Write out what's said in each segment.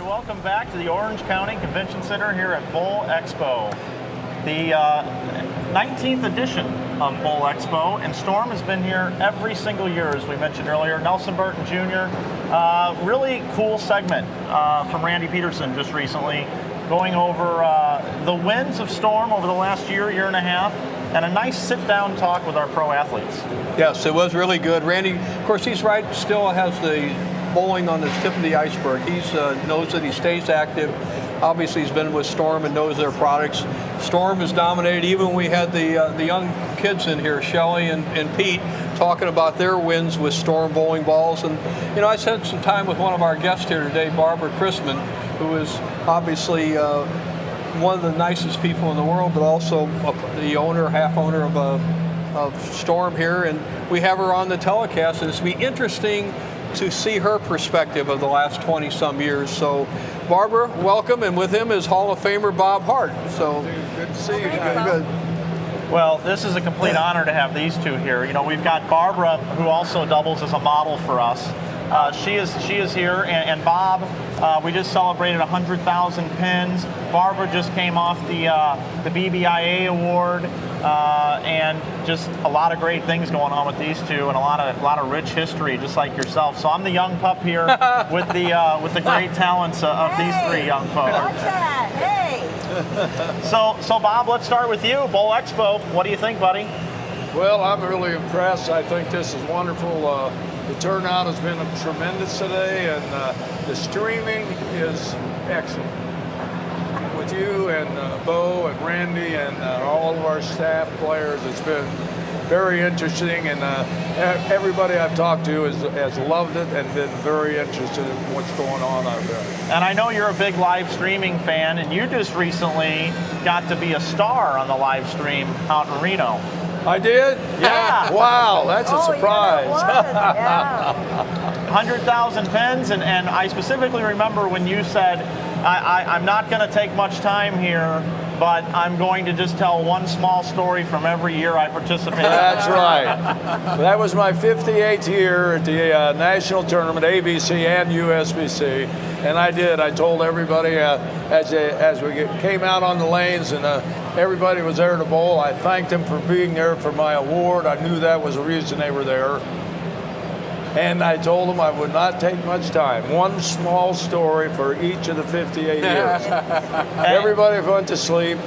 welcome back to the Orange County Convention Center here at Bowl Expo. The 19th edition of Bowl Expo, and Storm has been here every single year, as we mentioned earlier. Nelson Burton Jr., really cool segment from Randy Peterson just recently, going over the wins of Storm over the last year and a half, and a nice sit-down talk with our pro athletes. Yes, it was really good. Randy, of course, he's right, still has the bowling on the tip of the iceberg. He knows that he stays active. Obviously, he's been with Storm and knows their products. Storm has dominated. Even we had the young kids in here, Shelly and Pete, talking about their wins with Storm bowling balls. And, you know, I spent some time with one of our guests here today, Barb Chrisman, who is obviously one of the nicest people in the world, but also the owner, half owner of Storm here. And we have her on the telecast, and it's going to be interesting to see her perspective of the last 20-some years. So, Barbara, welcome, and with him is Hall of Famer Bob Hart. So, good to see you. Good. Well, this is a complete honor to have these two here. You know, we've got Barbara, who also doubles as a model for us. She is here, and Bob, we just celebrated 100,000 pins. Barbara just came off the BBIA award, and just a lot of great things going on with these two, and a lot of rich history, just like yourself. So I'm the young pup here with the great talents of these three young folks. Watch that! Hey. So Bob, let's start with you. Bowl Expo. What do you think, buddy? Well, I'm really impressed. I think this is wonderful. The turnout has been tremendous today, and the streaming is excellent. With you and Bo and Randy and all of our staff players, it's been very interesting, and everybody I've talked to has loved it and been very interested in what's going on out there. And I know you're a big live streaming fan, and you just recently got to be a star on the live stream out in Reno. I did? Yeah. Wow, that's a surprise. Yeah. 100,000 pins, and I specifically remember when you said, I'm not going to take much time here, but I'm going to just tell one small story from every year I participated. That's right. That was my 58th year at the national tournament, ABC and USBC, and I did. I told everybody as we came out on the lanes and everybody was there to bowl. I thanked them for being there for my award. I knew that was the reason they were there. And I told them I would not take much time. One small story for each of the 58 years. Everybody went to sleep.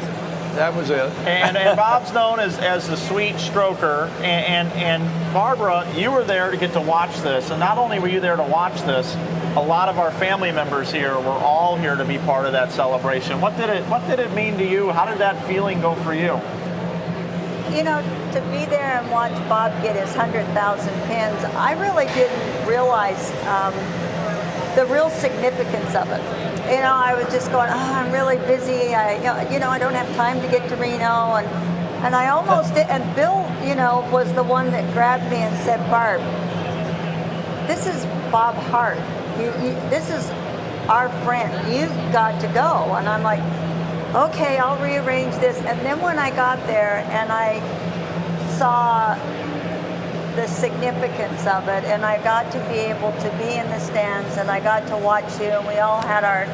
That was it. And Bob's known as the sweet stroker. And Barbara, you were there to get to watch this. And not only were you there to watch this, a lot of our family members here were all here to be part of that celebration. What did it mean to you? How did that feeling go for you? You know, to be there and watch Bob get his 100,000 pins, I really didn't realize the real significance of it. You know, I was just going, I'm really busy. I don't have time to get to Reno, and I almost did. And Bill, was the one that grabbed me and said, Barb, this is Bob Hart. This is our friend. You've got to go. And I'm like, okay, I'll rearrange this. And then when I got there and I saw the significance of it, and I got to be able to be in the stands, and I got to watch you, and we all had our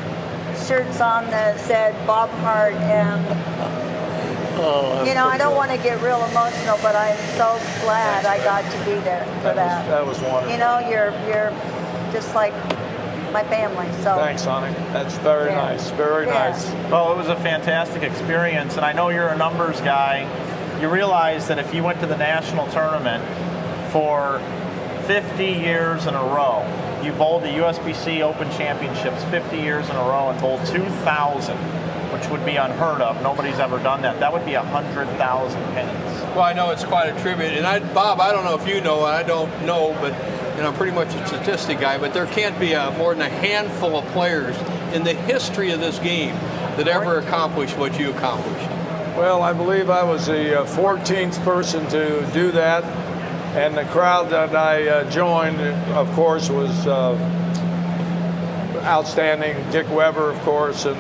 shirts on that said Bob Hart, and I don't want to get real emotional, but I'm so glad I got to be there for that. That was wonderful. You're just like my family. So thanks, honey. That's very nice. Very nice. Well, it was a fantastic experience, and I know you're a numbers guy. You realize that if you went to the national tournament for 50 years in a row, you bowled the USBC Open Championships 50 years in a row and bowled 2,000, which would be unheard of. Nobody's ever done that. That would be 100,000 pins. Well, I know it's quite a tribute. And Bob, I don't know if you know, I don't know, but I'm pretty much a statistic guy, but there can't be more than a handful of players in the history of this game that ever accomplished what you accomplished. Well, I believe I was the 14th person to do that, and the crowd that I joined, of course, was outstanding. Dick Weber, of course, and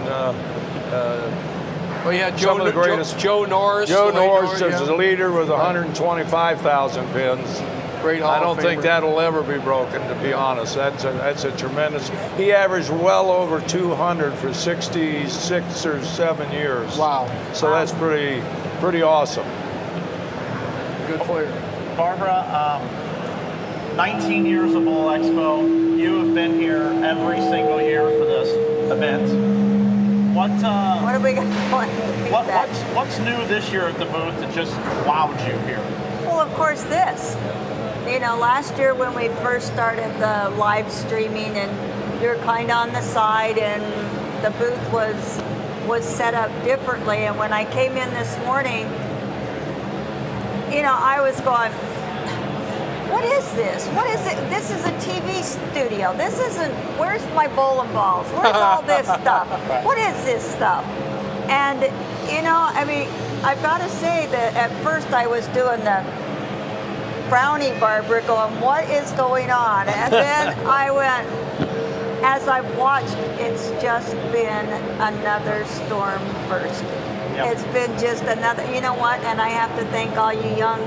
Joe Norris. Joe Norris is the leader with 125,000 pins. Great Hall I don't of think Famer. that'll ever be broken, to be honest. That's a tremendous. He averaged well over 200 for 66 or 7 years. Wow. So that's pretty awesome. Good player. Barbara, 19 years of Bowl Expo. You have been here every single year for this event. What What are we going what's new this year at the booth that just wowed you here? Well, of course, this. You know, last year when we first started the live streaming, and you're kind of on the side, and the booth was set up differently. And when I came in this morning, you know, I was going, what is this? What is it? This is a TV studio. This isn't, where's my bowling balls? Where's all this stuff? What is this stuff? And, you know, I mean, I've got to say that at first I was doing the frowny Barbara going, what is going on? And then I went, as I've watched, it's just been another storm burst. Yep. It's been just another, you know what? And I have to thank all you young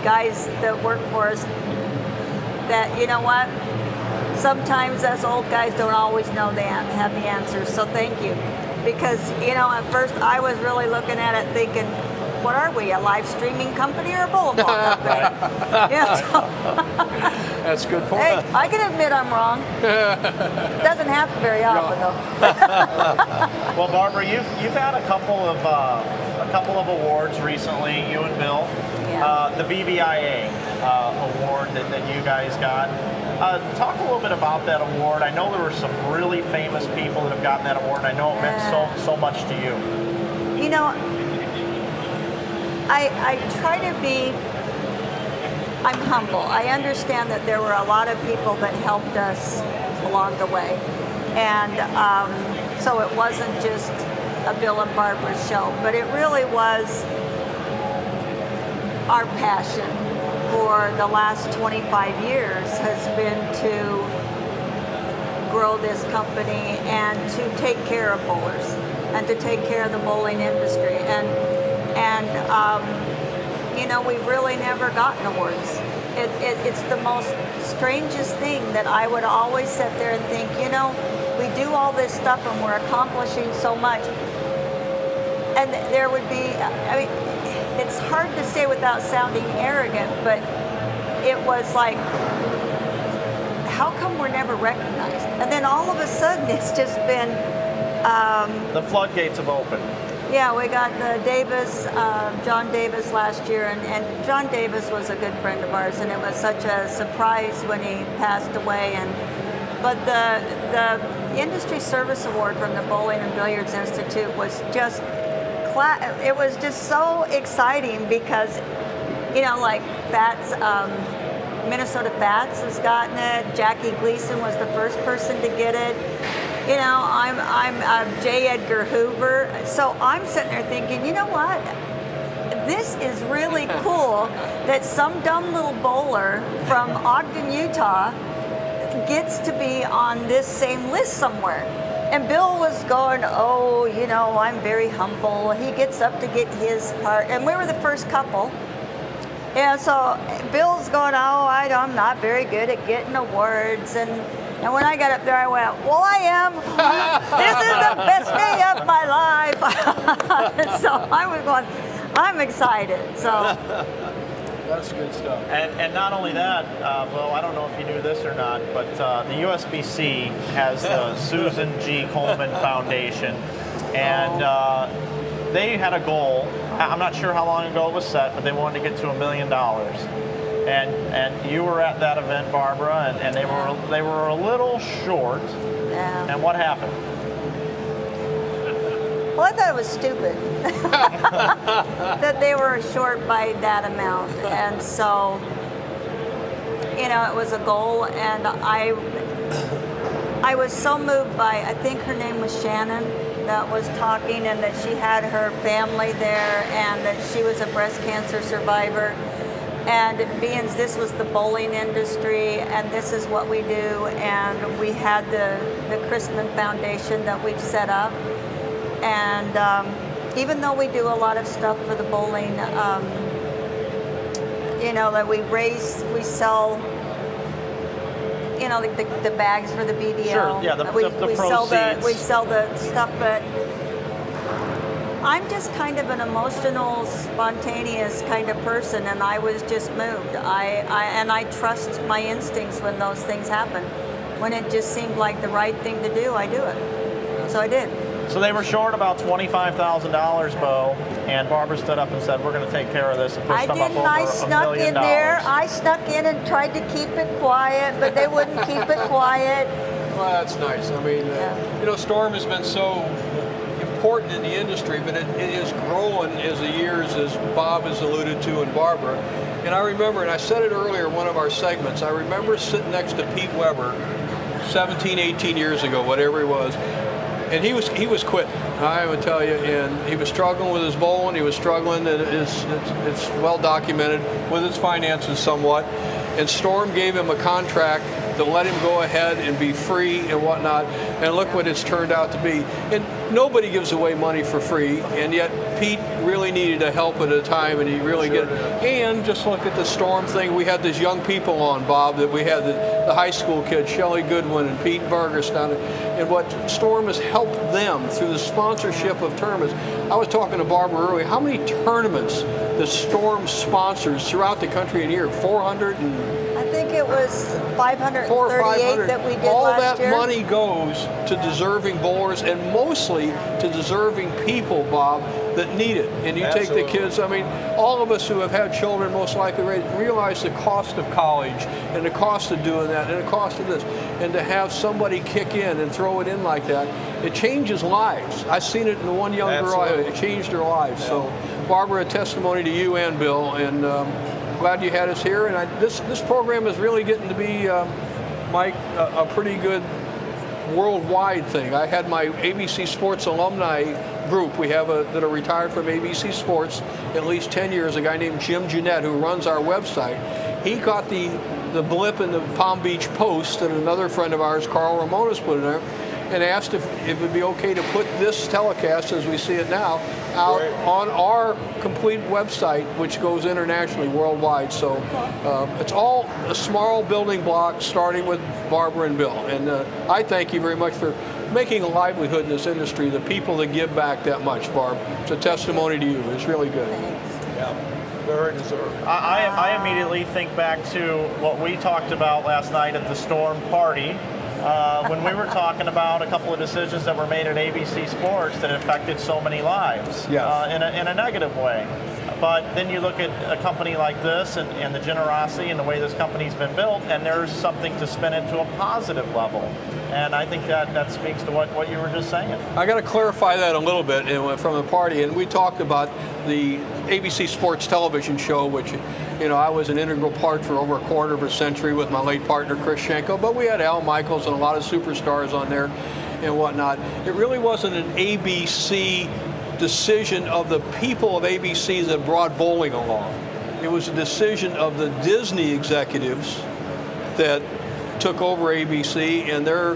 guys that work for us that, you know what? Sometimes us old guys don't always know have the answers. So thank you. Because, you know, at first I was really looking at it thinking, what are we, a live streaming company or a bowling ball company? Yeah, so That's a good point. hey, I can admit I'm wrong. It doesn't happen very often, though. Well, Barbara, you've had a couple of awards recently. You and Bill, Yeah. the BBIA award that you guys got. Talk a little bit about that award. I know there were some really famous people that have gotten that award, and I know it meant so much to you. You know, I try to be, I'm humble. I understand that there were a lot of people that helped us along the way. And so it wasn't just a Bill and Barbara show, but it really was our passion for the last 25 years has been to grow this company and to take care of bowlers and to take care of the bowling industry. And you know, we've really never gotten awards. It's the most strangest thing that I would always sit there and think, you know, we do all this stuff and we're accomplishing so much. And there would be, I mean, it's hard to say without sounding arrogant, but it was like, how come we're never recognized? And then all of a sudden it's just been... The floodgates have opened. Yeah, we got the Davis, John Davis last year, and John Davis was a good friend of ours, and it was such a surprise when he passed away. But the Industry Service Award from the Bowling and Billiards Institute was just, it was just so exciting because, you know, like Fats, Minnesota Fats has gotten it. Jackie Gleason was the first person to get it. You know, I'm J. Edgar Hoover. So I'm sitting there thinking, you know what? This is really cool that some dumb little bowler from Ogden, Utah gets to be on this same list somewhere. And Bill was going, oh, you know, I'm very humble. He gets up to get his part. And we were the first couple. Yeah, so Bill's going, oh, I'm not very good at getting awards. And when I got up there, I went, well, I am. This is the best day of my life. So I was going, I'm excited. So That's good stuff. And not only that, well, I don't know if you knew this or not, but the USBC has the Susan G. Coleman Foundation. And they had a goal. I'm not sure how long ago it was set, but they wanted to get to $1 million. And you were at that event, Barbara, and they were a little short. yeah. And what happened? Well, I thought it was stupid that they were short by that amount. And so, you know, it was a goal, and I was so moved by, I think her name was Shannon, that was talking, and that she had her family there, and that she was a breast cancer survivor. And being this was the bowling industry, and this is what we do, and we had the Chrisman Foundation that we've set up. And even though we do a lot of stuff for the bowling you know, that we sell, you know, the bags for the BBL. Sure, yeah, the proceeds. We sell the stuff, but I'm just kind of an emotional, spontaneous kind of person, and I was just moved. I trust my instincts when those things happen. When it just seemed like the right thing to do, I do it. So I did. So they were short about $25,000, Bo, and Barbara stood up and said, "We're going to take care of this," and pushed them up over I $1 snuck million. in there. I snuck in and tried to keep it quiet, but they wouldn't keep it quiet. Well, that's nice. I mean, you know, Storm has been so important in the industry, but it is growing as the years, as Bob has alluded to, and Barbara. And I remember, and I said it earlier in one of our segments, I remember sitting next to Pete Weber 17, 18 years ago, whatever he was, and he was quitting, I would tell you, and he was struggling with his bowling, he was struggling, and it's well documented, with his finances somewhat, and Storm gave him a contract to let him go ahead and be free and whatnot, and look what it's turned out to be. And nobody gives away money for free, and yet Pete really needed a help at a time, and he really did. And just look at the Storm thing. We had these young people on, Bob, that we had the high school kids, Shelley Goodwin and Pete Vargas down there, and what Storm has helped them through the sponsorship of tournaments. I was talking to Barbara earlier, how many tournaments the Storm sponsors throughout the country in a year? 400 and... I think it was 538 that we did All last year. that money goes to deserving bowlers, and mostly to deserving people, Bob, that need it. And you take the kids, I mean, all of us who have had children most likely realize the cost of college and the cost of doing that and the cost of this. And to have somebody kick in and throw it in like that, it changes lives. I've seen it in the one young girl, it changed her life. So, Barbara, a testimony to you and Bill, and glad you had us here. And this program is really getting to be, Mike, a pretty good worldwide thing. I had my ABC Sports alumni group. We have that are retired from ABC Sports at least 10 years. A guy named Jim Jeanette, who runs our website. He got the blip in the Palm Beach Post that another friend of ours, Carl Ramones, put in there, and asked if it would be okay to put this telecast, as we see it now, out on our complete website, which goes internationally, worldwide. So it's all a small building block, starting with Barbara and Bill. And I thank you very much for making a livelihood in this industry, the people that give back that much, Barb. It's a testimony to you. It's really good. Yeah, very deserved. I immediately think back to what we talked about last night at the Storm party. When we were talking about a couple of decisions that were made at ABC Sports that affected so many lives in a negative way. But then you look at a company like this and the generosity and the way this company's been built, and there's something to spin it to a positive level. And I think that speaks to what you were just saying. I got to clarify that a little bit from the party. And we talked about the ABC Sports television show, which, you know, I was an integral part for over a quarter of a century with my late partner, Chris Schenko. But we had Al Michaels and a lot of superstars on there and whatnot. It really wasn't an ABC decision of the people of ABC that brought bowling along. It was a decision of the Disney executives that took over ABC, and their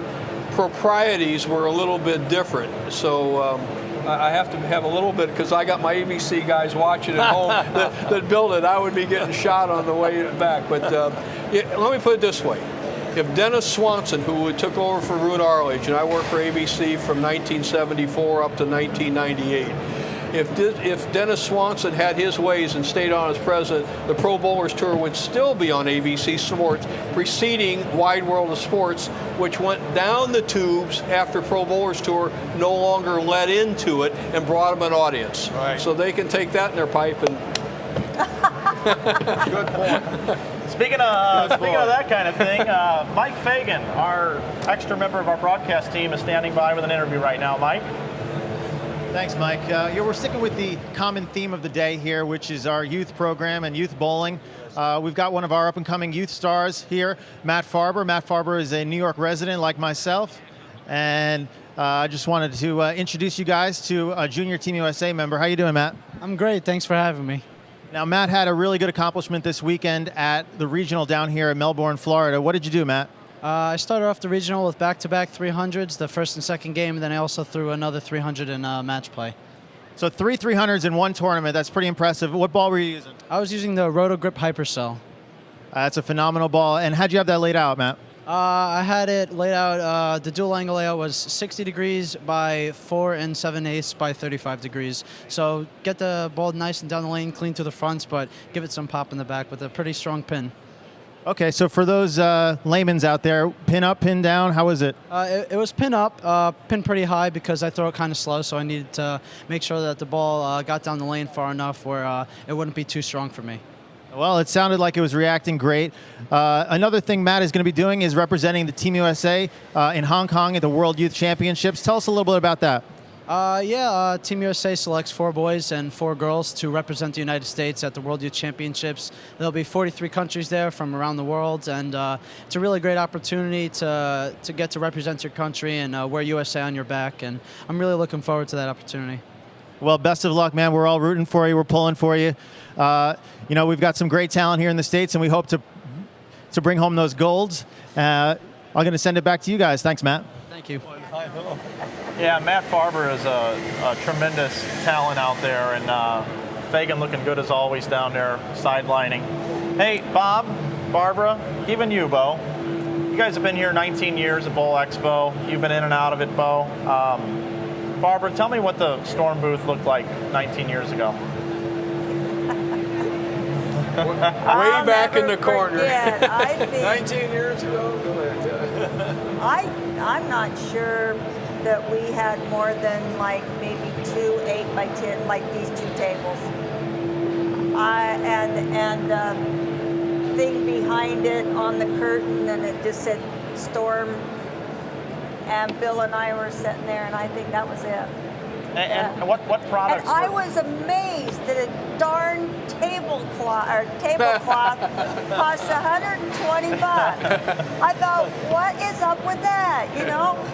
proprieties were a little bit different. So I have to have a little bit, because I got my ABC guys watching at home that built it. I would be getting shot on the way back. But let me put it this way. If Dennis Swanson, who took over for Ruud Arledge, and I worked for ABC from 1974 up to 1998, if Dennis Swanson had his ways and stayed on as president, the Pro Bowlers Tour would still be on ABC Sports, preceding Wide World of Sports, which went down the tubes after Pro Bowlers Tour no longer let into it and brought them an audience. Right. So they can take that in their pipe and... Good point. Speaking of that kind of thing, Mike Fagan, our extra member of our broadcast team, is standing by with an interview right now. Mike? Thanks, Mike. We're sticking with the common theme of the day here, which is our youth program and youth bowling. We've got one of our up-and-coming youth stars here, Matt Farber. Matt Farber is a New York resident like myself, and I just wanted to introduce you guys to a Junior Team USA member. How you doing, Matt? I'm great. Thanks for having me. Now, Matt had a really good accomplishment this weekend at the regional down here in Melbourne, Florida. What did you do, Matt? I started off the regional with back-to-back 300s, the first and second game, and then I also threw another 300 in match play. So 3 300s in one tournament. That's pretty impressive. What ball were you using? I was using the Roto Grip Hypercell. That's a phenomenal ball. And how'd you have that laid out, Matt? I had it laid out, the dual angle layout was 60 degrees by 4 7/8 by 35 degrees. So get the ball nice and down the lane, clean to the fronts, but give it some pop in the back with a pretty strong pin. Okay, so for those layman's out there, pin up, pin down, how was it? It was pin up, pin pretty high because I throw it kind of slow, so I needed to make sure that the ball got down the lane far enough where it wouldn't be too strong for me. Well, it sounded like it was reacting great. Another thing Matt is going to be doing is representing the Team USA in Hong Kong at the World Youth Championships. Tell us a little bit about that. Team USA selects 4 boys and 4 girls to represent the United States at the World Youth Championships. There'll be 43 countries there from around the world, and it's a really great opportunity to get to represent your country and wear USA on your back, and I'm really looking forward to that opportunity. Well, best of luck, man. We're all rooting for you. We're pulling for you. We've got some great talent here in the States, and we hope to bring home those golds. I'm going to send it back to you guys. Thanks, Matt. Thank you. Yeah, Matt Farber is a tremendous talent out there, and Fagan looking good as always down there sidelining. Hey, Bob, Barbara, even you, Bo. You guys have been here 19 years at Bowl Expo. You've been in and out of it, Bo. Barbara, tell me what the Storm booth looked like 19 years ago. Way back in the corner. I think 19 years ago? Go ahead. I'm not sure that we had more than like maybe 2 8 by 10, like these 2 tables. Thing behind it on the curtain, and it just said Storm. And Bill and I were sitting there, and I think that was it. And what products? And I was amazed that a darn tablecloth costs $120. I thought, what is up with that?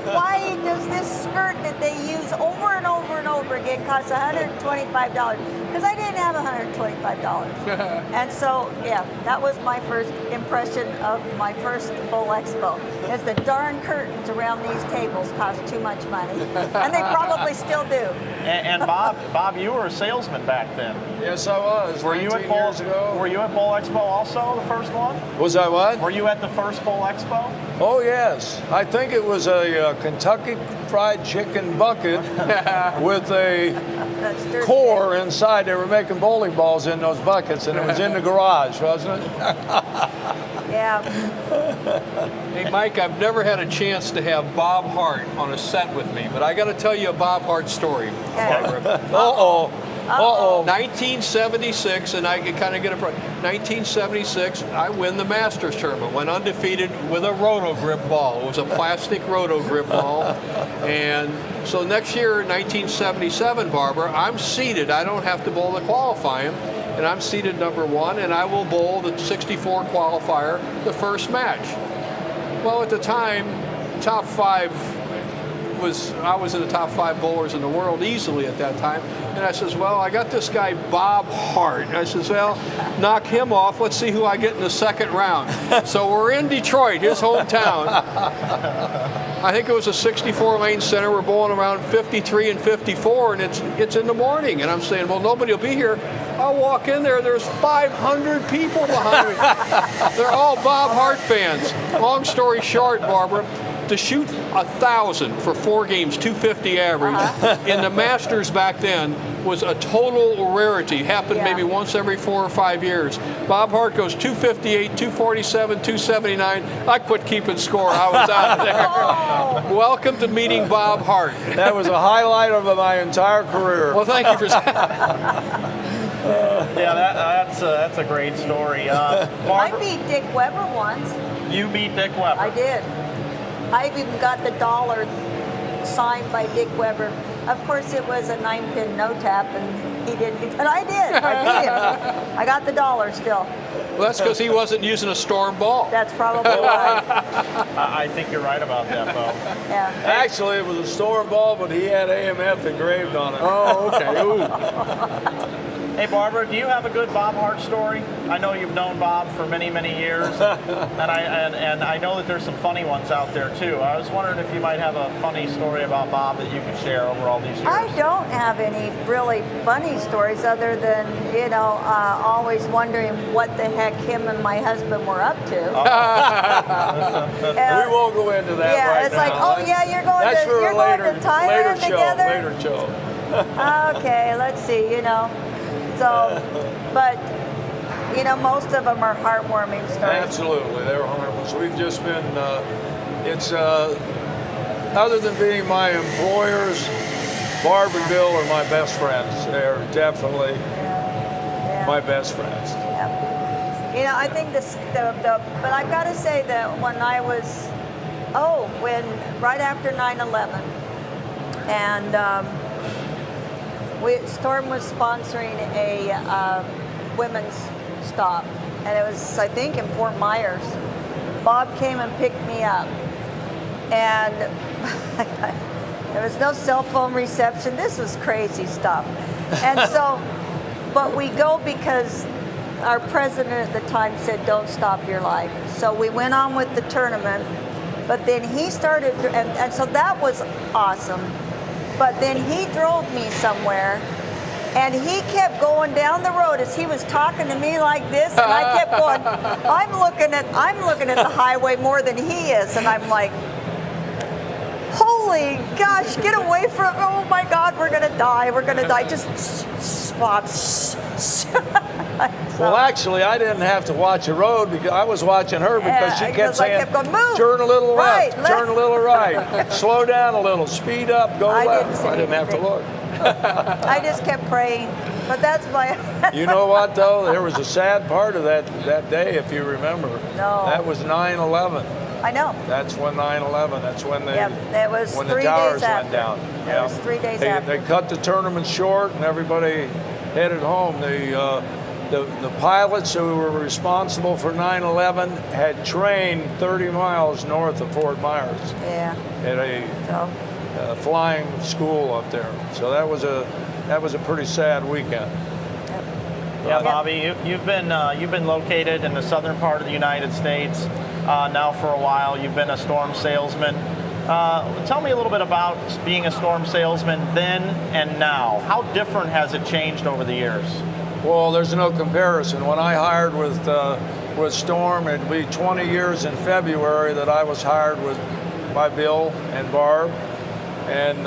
Why does this skirt that they use over and over and over again cost $125? Because I didn't have $125. And so, yeah, that was my first impression of my first Bowl Expo. Is the darn curtains around these tables cost too much money, and they probably still do. And Bob, you were a salesman back then. Yes, I was. Were you at Bowl? Years ago. Were you at Bowl Expo also, the first one? Was I what? Were you at the first Bowl Expo? Oh yes, I think it was a Kentucky Fried Chicken bucket with a That's dirty. core inside. They were making bowling balls in those buckets, and it was in the garage, wasn't it? Yeah. Hey, Mike, I've never had a chance to have Bob Hart on a set with me, but I got to tell you a Bob Hart story. Okay. Uh-oh. Uh-oh. 1976, and I can kind of get it. 1976, I win the Masters tournament. Went undefeated with a Roto Grip ball. It was a plastic Roto Grip ball. And so next year, 1977, Barbara, I'm seeded. I don't have to bowl the qualifying. And I'm seeded number 1, and I will bowl the 64 qualifier, the first match. Well, at the time, top 5 I was in the top 5 bowlers in the world easily at that time. And I says, well, I got this guy, Bob Hart. And I says, well, knock him off. Let's see who I get in the second round. So we're in Detroit, his hometown. I think it was a 64 lane center. We're bowling around 53 and 54, and it's in the morning. And I'm saying, well, nobody will be here. I'll walk in there. There's 500 people behind me. They're all Bob Hart fans. Long story short, Barbara, to shoot 1,000 for 4 games, 250 average, in the Masters back then was a total rarity. Happened maybe once every 4 or 5 years. Bob Hart goes 258, 247, 279. I quit keeping score. I was out of there. Welcome to meeting Bob Hart. That was a highlight of my entire career. Well, thank you for Yeah, that's a great story. I beat Dick Weber once. You beat Dick Weber. I did. I even got the dollar signed by Dick Weber. Of course, it was a 9-pin no-tap, and he didn't. But I did. I beat him. I got the dollar still. Well, that's because he wasn't using a Storm ball. That's probably why. I think you're right about that, Bo. Yeah. Actually, it was a Storm ball, but he had AMF engraved on it. Oh, okay. Ooh. Hey, Barbara, do you have a good Bob Hart story? I know you've known Bob for many, many years, and I know that there's some funny ones out there too. I was wondering if you might have a funny story about Bob that you could share over all these years. I don't have any really funny stories other than, always wondering what the heck him and my husband were up to. We won't go into that Yeah, right it's now. like, oh yeah, you're going That's to for you're a going later, to Thailand later show. together. Later show. Okay, let's see. So, but most of them are heartwarming stories. Absolutely, they're harmless. We've just been. It's other than being my employers, Barb and Bill are my best friends. They're definitely Yeah. my best friends. Yeah. I think but I've got to say that when I was, right after 9/11, and Storm was sponsoring a women's stop, and it was, I think, in Fort Myers. Bob came and picked me up, and there was no cell phone reception. This was crazy stuff. And so, but we go because our president at the time said, don't stop your life. So we went on with the tournament, but then he started, and so that was awesome. But then he drove me somewhere, and he kept going down the road as he was talking to me like this, and I kept going, I'm looking at the highway more than he is, and I'm like, holy gosh, get away from, oh my God, we're gonna die, just stop. Well, actually, I didn't have to watch the road because I was watching her because she kept saying, I kept going, move. turn a little Right, left, turn a little right, slow down a little, speed up, go I left. didn't say I didn't have to anything. look. I just kept praying, but that's my. You know what, though? There was a sad part of that day, if you remember. No. That was 9/11. I know. That's when 9/11. That's when they. That was when 3 the towers days went after. down. That was 3 days they, after. They cut the tournament short, and everybody headed home. The pilots who were responsible for 9/11 had trained 30 miles north of Fort Myers Yeah. at a flying school up there. So that was a pretty sad weekend. Yeah, Bobby, you've been located in the southern part of the United States now for a while. You've been a Storm salesman. Tell me a little bit about being a Storm salesman then and now. How different has it changed over the years? Well, there's no comparison. When I hired with Storm, it'd be 20 years in February that I was hired by Bill and Barb, and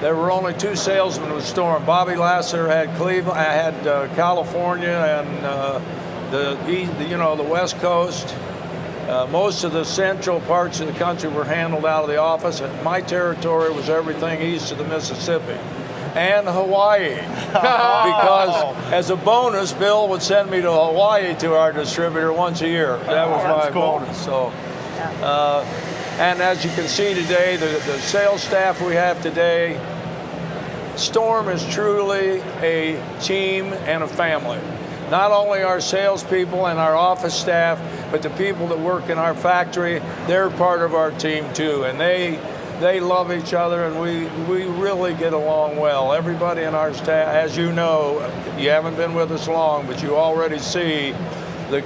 there were only two salesmen with Storm. Bobby Lasser had Cleveland, I had California, and the West Coast. Most of the central parts of the country were handled out of the office, and my territory was everything east of the Mississippi. And Hawaii, because as a bonus, Bill would send me to Hawaii to our distributor once a year. That was my bonus. So, and as you can see today, the sales staff we have today, Storm is truly a team and a family. Not only our salespeople and our office staff, but the people that work in our factory, they're part of our team too, and they love each other, and we really get along well. Everybody in our staff, as you know, you haven't been with us long, but you already see the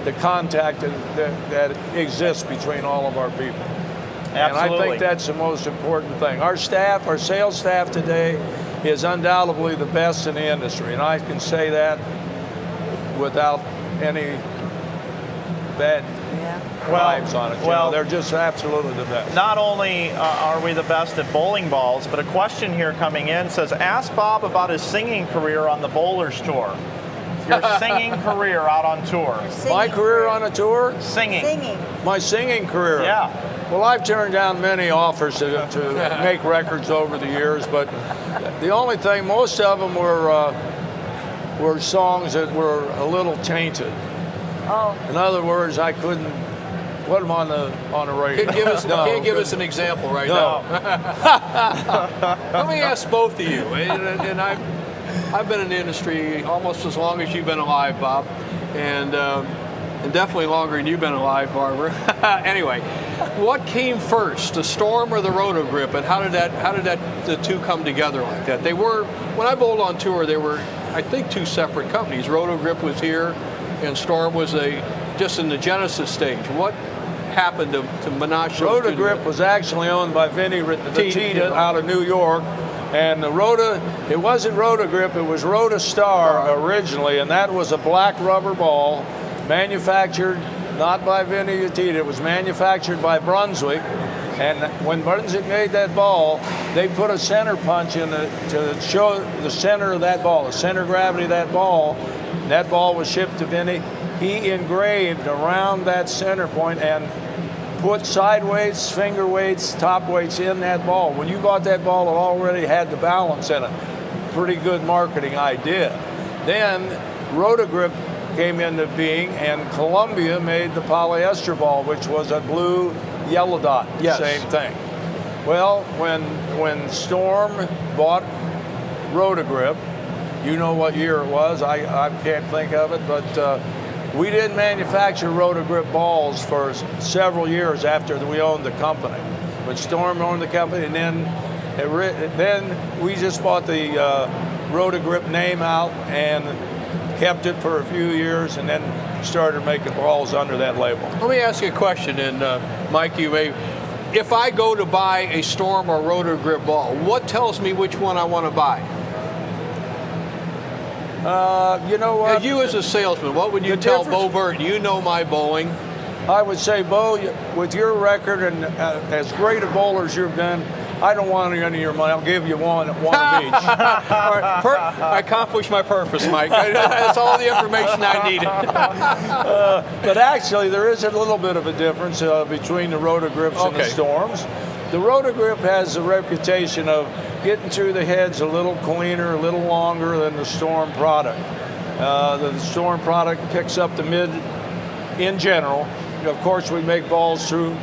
the contact that exists between all of our people. Absolutely. And I think that's the most important thing. Our staff, our sales staff today is undoubtedly the best in the industry, and I can say that without any bad vibes on it. Well, they're just absolutely the best. Not only are we the best at bowling balls, but a question here coming in says, ask Bob about his singing career on the Bowlers Tour. Your singing career out on tour. My career on a tour? Singing. My singing career? Yeah. Well, I've turned down many offers to make records over the years, but the only thing, most of them were songs that were a little tainted. Oh. In other words, I couldn't put them on the radio. Can't give us an example right now. Let me ask both of you, and I've been in the industry almost as long as you've been alive, Bob, and definitely longer than you've been alive, Barbara. Anyway, What came first, the Storm or the Roto Grip, and how did the two come together like that? They were, when I bowled on tour, they were, I think, two separate companies. Roto Grip was here, and Storm was just in the genesis stage. What happened to Menashe? Roto Grip was actually owned by Vinny Tita out of New York, and the it wasn't Roto Grip, it was Roto Star originally, and that was a black rubber ball manufactured not by Vinny Tita, it was manufactured by Brunswick. And when Brunswick made that ball, they put a center punch in to show the center of that ball, the center of gravity of that ball. That ball was shipped to Vinny. He engraved around that center point and put side weights, finger weights, top weights in that ball. When you bought that ball, it already had the balance in it. Pretty good marketing idea. Then Rotagrip came into being, and Columbia made the polyester ball, which was a blue yellow dot. Yes. Same thing. Well, when Storm bought Rotagrip, you know what year it was. I can't think of it, but we didn't manufacture Rotagrip balls for several years after we owned the company. When Storm owned the company, and then we just bought the Rotagrip name out and kept it for a few years, and then started making balls under that label. Let me ask you a question, and Mike, you may. If I go to buy a Storm or Rotagrip ball, what tells me which one I want to buy? You know what? You as a salesman, what would you tell Bo Burton? You know my bowling. I would say, Bo, with your record and as great a bowler as you've been, I don't want any of your money. I'll give you one of each. All right, I accomplished my purpose, Mike. That's all the information I needed. But actually, there is a little bit of a difference between the Rotogrips and the Storms. The Rotagrip has a reputation of getting through the heads a little cleaner, a little longer than the Storm product. The Storm product picks up the mid in general. Of course, we make balls through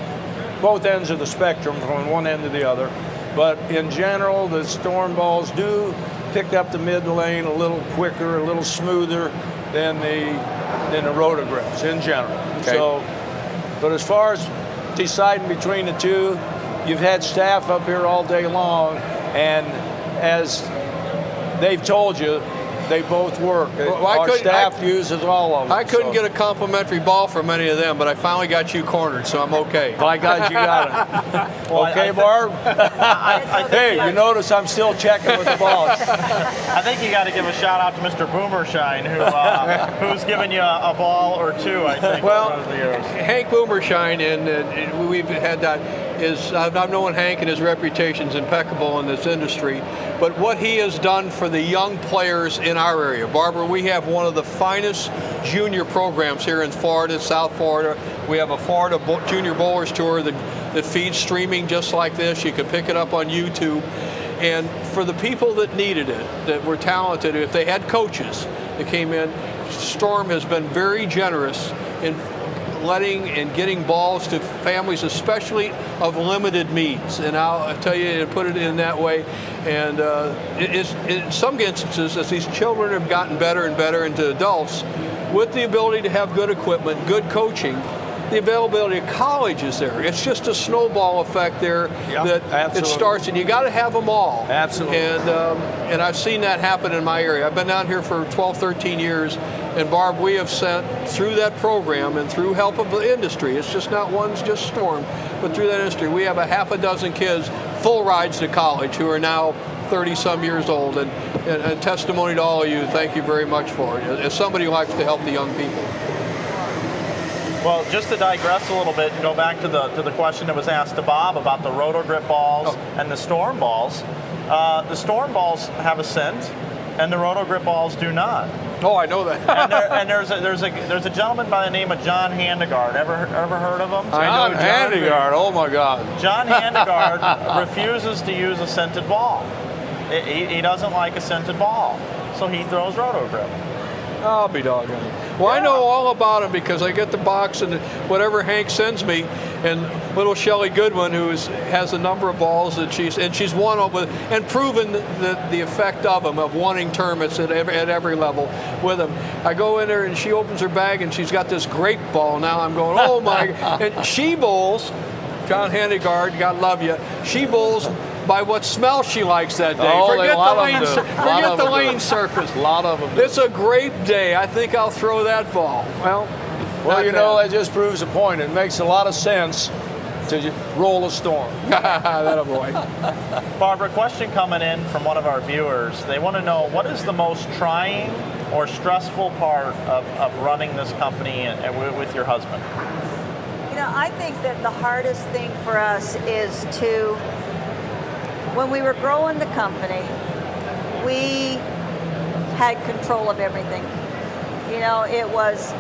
both ends of the spectrum, from one end to the other. But in general, the Storm balls do pick up the mid lane a little quicker, a little smoother than the Rotogrips in general. Okay. So, but as far as deciding between the two, you've had staff up here all day long, and as they've told you, they both work. Well, our staff uses all of them. I couldn't get a complimentary ball from any of them, but I finally got you cornered, so I'm okay. My God, you got it. Well, okay, Barb? Hey, you notice I'm still checking with the boss. I think you got to give a shout out to Mr. Boomershine, who's given you a ball or two, I think, over the years. Hank Boomershine, and we've had that, I've known Hank, and his reputation's impeccable in this industry, but what he has done for the young players in our area. Barbara, we have one of the finest junior programs here in Florida, South Florida. We have a Florida Junior Bowlers Tour that feeds streaming just like this. You can pick it up on YouTube. And for the people that needed it, that were talented, if they had coaches that came in, Storm has been very generous in letting and getting balls to families, especially of limited means. And I'll tell you, to put it in that way, and in some instances, as these children have gotten better and better into adults, with the ability to have good equipment, good coaching, the availability of college is there. It's just a snowball effect there that it starts, and you got to have them all. Absolutely. And I've seen that happen in my area. I've been down here for 12, 13 years, and Barb, we have sent through that program and through help of the industry. It's just not one's just Storm, but through that industry, we have a half a dozen kids full rides to college who are now 30-some years old, and testimony to all of you. Thank you very much for it. As somebody who likes to help the young people. Well, just to digress a little bit and go back to the question that was asked to Bob about the Rotogrip balls and the Storm balls. The Storm balls have a scent, and the Rotogrip balls do not. Oh, I know that. and there's a gentleman by the name of John Handegard. Ever heard of him? John Handegard. Oh my God. John Handegard refuses to use a scented ball. He doesn't like a scented ball, so he throws Rotogrip. I'll be doggone. Well, I know all about him because I get the box and whatever Hank sends me, and little Shelley Goodwin, who has a number of balls that she's won over and proven the effect of them, of winning tournaments at every level with them. I go in there and she opens her bag and she's got this great ball. Now I'm going, oh my! And she bowls John Handegard, God love you. She bowls by what smell she likes that day. Oh, Forget a lot the of them lane, do. forget the lane surface. A lot of them do. It's a great day. I think I'll throw that ball. Well, Well, not you know, bad. that just proves a point. It makes a lot of sense to roll a storm. That a boy. Barbara, question coming in from one of our viewers. They want to know, what is the most trying or stressful part of running this company and with your husband? You know, I think that the hardest thing for us is to, when we were growing the company, we had control of everything. You know, it was,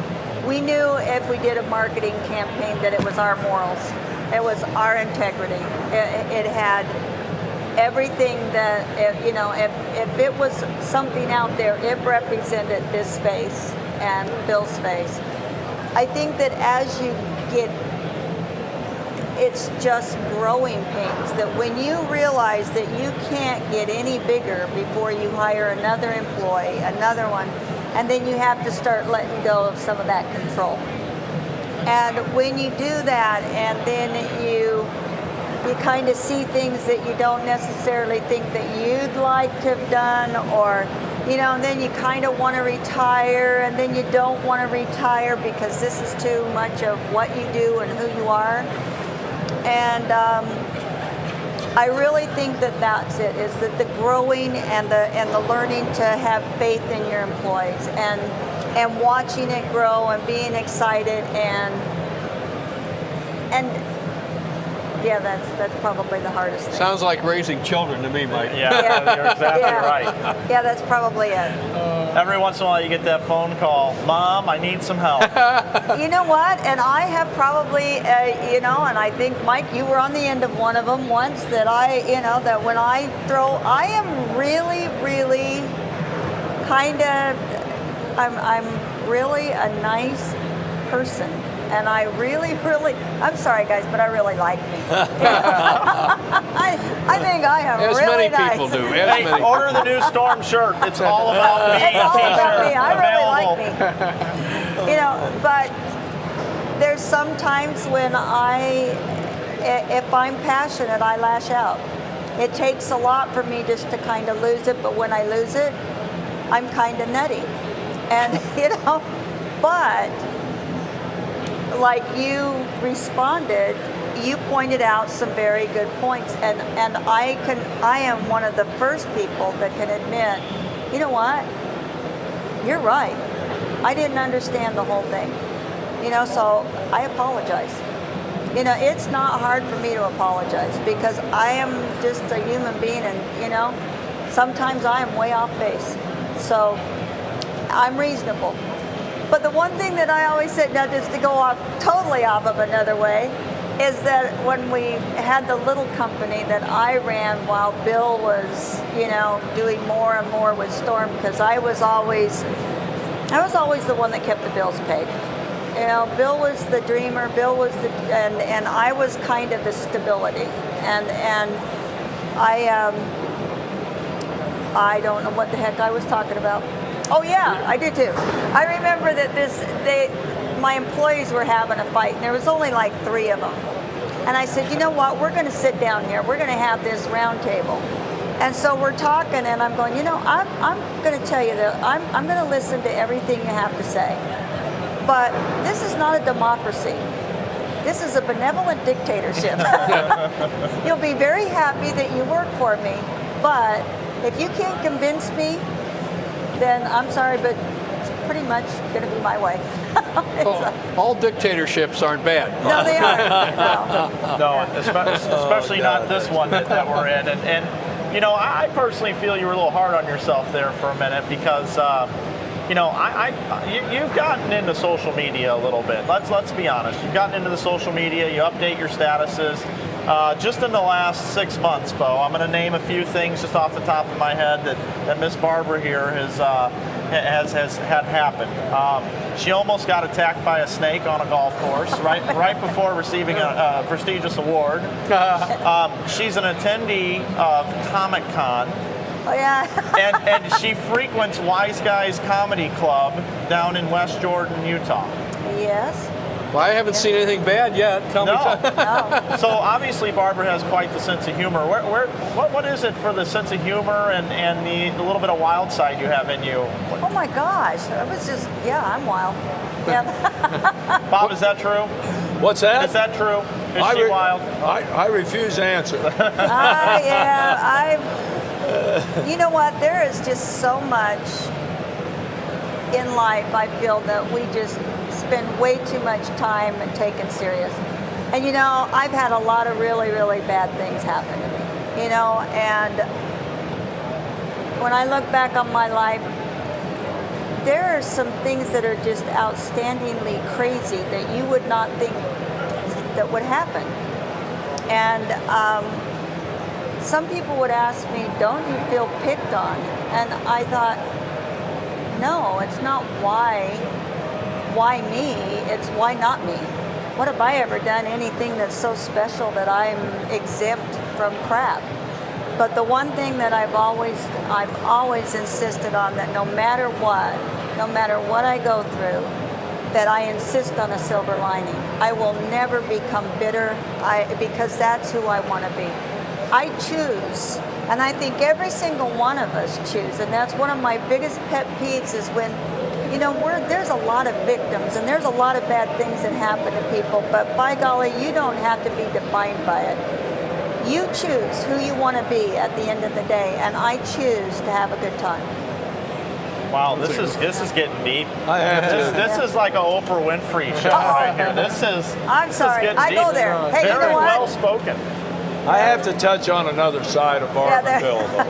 we knew if we did a marketing campaign that it was our morals, it was our integrity. It had everything that, you know, if it was something out there, it represented this space and Bill's space. I think that as you get, it's just growing pains, that when you realize that you can't get any bigger before you hire another employee, another one, and then you have to start letting go of some of that control. And when you do that, and then you kind of see things that you don't necessarily think that you'd like to have done, or, you know, and then you kind of want to retire, and then you don't want to retire because this is too much of what you do and who you are. And I really think that that's it, is that the growing and the learning to have faith in your employees and watching it grow and being excited and yeah, that's probably the hardest thing. Sounds like raising children to me, Mike. Yeah, you're exactly Yeah. right. Yeah, that's probably it. Every once in a while you get that phone call, Mom, I need some help. You know what? And I have probably, you know, and I think, Mike, you were on the end of one of them once, that that when I am really, really kind of, I'm really a nice person. And I really, I'm sorry guys, but I really like me. I think I am As really many nice. people do. As Hey, many. order the new Storm shirt. It's all about me. It's all about t-shirt me. I really available. like me. You know, but there's sometimes when if I'm passionate, I lash out. It takes a lot for me just to kind of lose it, but when I lose it, I'm kind of nutty. And, you know, but like you responded, you pointed out some very good points, and I am one of the first people that can admit, you know what, you're right. I didn't understand the whole thing, you know, so I apologize. You know, it's not hard for me to apologize because I am just a human being, and you know, sometimes I am way off base. So I'm reasonable. But the one thing that I always said, now just to go off totally off of another way, is that when we had the little company that I ran while Bill was, you know, doing more and more with Storm, because I was always the one that kept the bills paid. You know, Bill was the dreamer, Bill was the, and I was kind of the stability. And I don't know what the heck I was talking about. Oh yeah, I do too. I remember that my employees were having a fight, and there was only like 3 of them. And I said, you know what, we're going to sit down here. We're going to have this round table. And so we're talking, and I'm going, you know, I'm going to tell you that I'm going to listen to everything you have to say. But this is not a democracy. This is a benevolent dictatorship. You'll be very happy that you work for me, but if you can't convince me, then I'm sorry, but it's pretty much going to be my way. All dictatorships aren't bad. No, they aren't. No, especially not this one that we're in. And you know, I personally feel you were a little hard on yourself there for a minute because, you know, you've gotten into social media a little bit. Let's be honest. You've gotten into the social media. You update your statuses. Just in the last 6 months, Bo, I'm going to name a few things just off the top of my head that Miss Barbara here has had happen. She almost got attacked by a snake on a golf course right before receiving a prestigious award. She's an attendee of Comic Con. Oh yeah. and she frequents Wise Guys Comedy Club down in West Jordan, Utah. Yes. Well, I haven't seen anything bad yet. Tell me. No. So obviously Barbara has quite the sense of humor. What is it for the sense of humor and the little bit of wild side you have in you? Oh my gosh, I was just, yeah, I'm wild. Yeah. Bob, is that true? What's that? Is that true? Is she wild? I refuse to answer. You know what? There is just so much in life, I feel, that we just spend way too much time and taken serious. And you know, I've had a lot of really, really bad things happen to me, you know, and when I look back on my life, there are some things that are just outstandingly crazy that you would not think that would happen. And some people would ask me, don't you feel picked on? And I thought, no, it's not why me, it's why not me. What have I ever done anything that's so special that I'm exempt from crap? But the one thing that I've always insisted on, that no matter what I go through, that I insist on a silver lining. I will never become bitter because that's who I want to be. I choose, and I think every single one of us choose, and that's one of my biggest pet peeves is when, you know, there's a lot of victims and there's a lot of bad things that happen to people, but by golly, you don't have to be defined by it. You choose who you want to be at the end of the day, and I choose to have a good time. Wow, this is getting deep. I have to. This is like a Oprah Winfrey show right here. I'm sorry, I go there. Hey, you know Very what? well spoken. I have to touch on another side of Barb and Bill, though.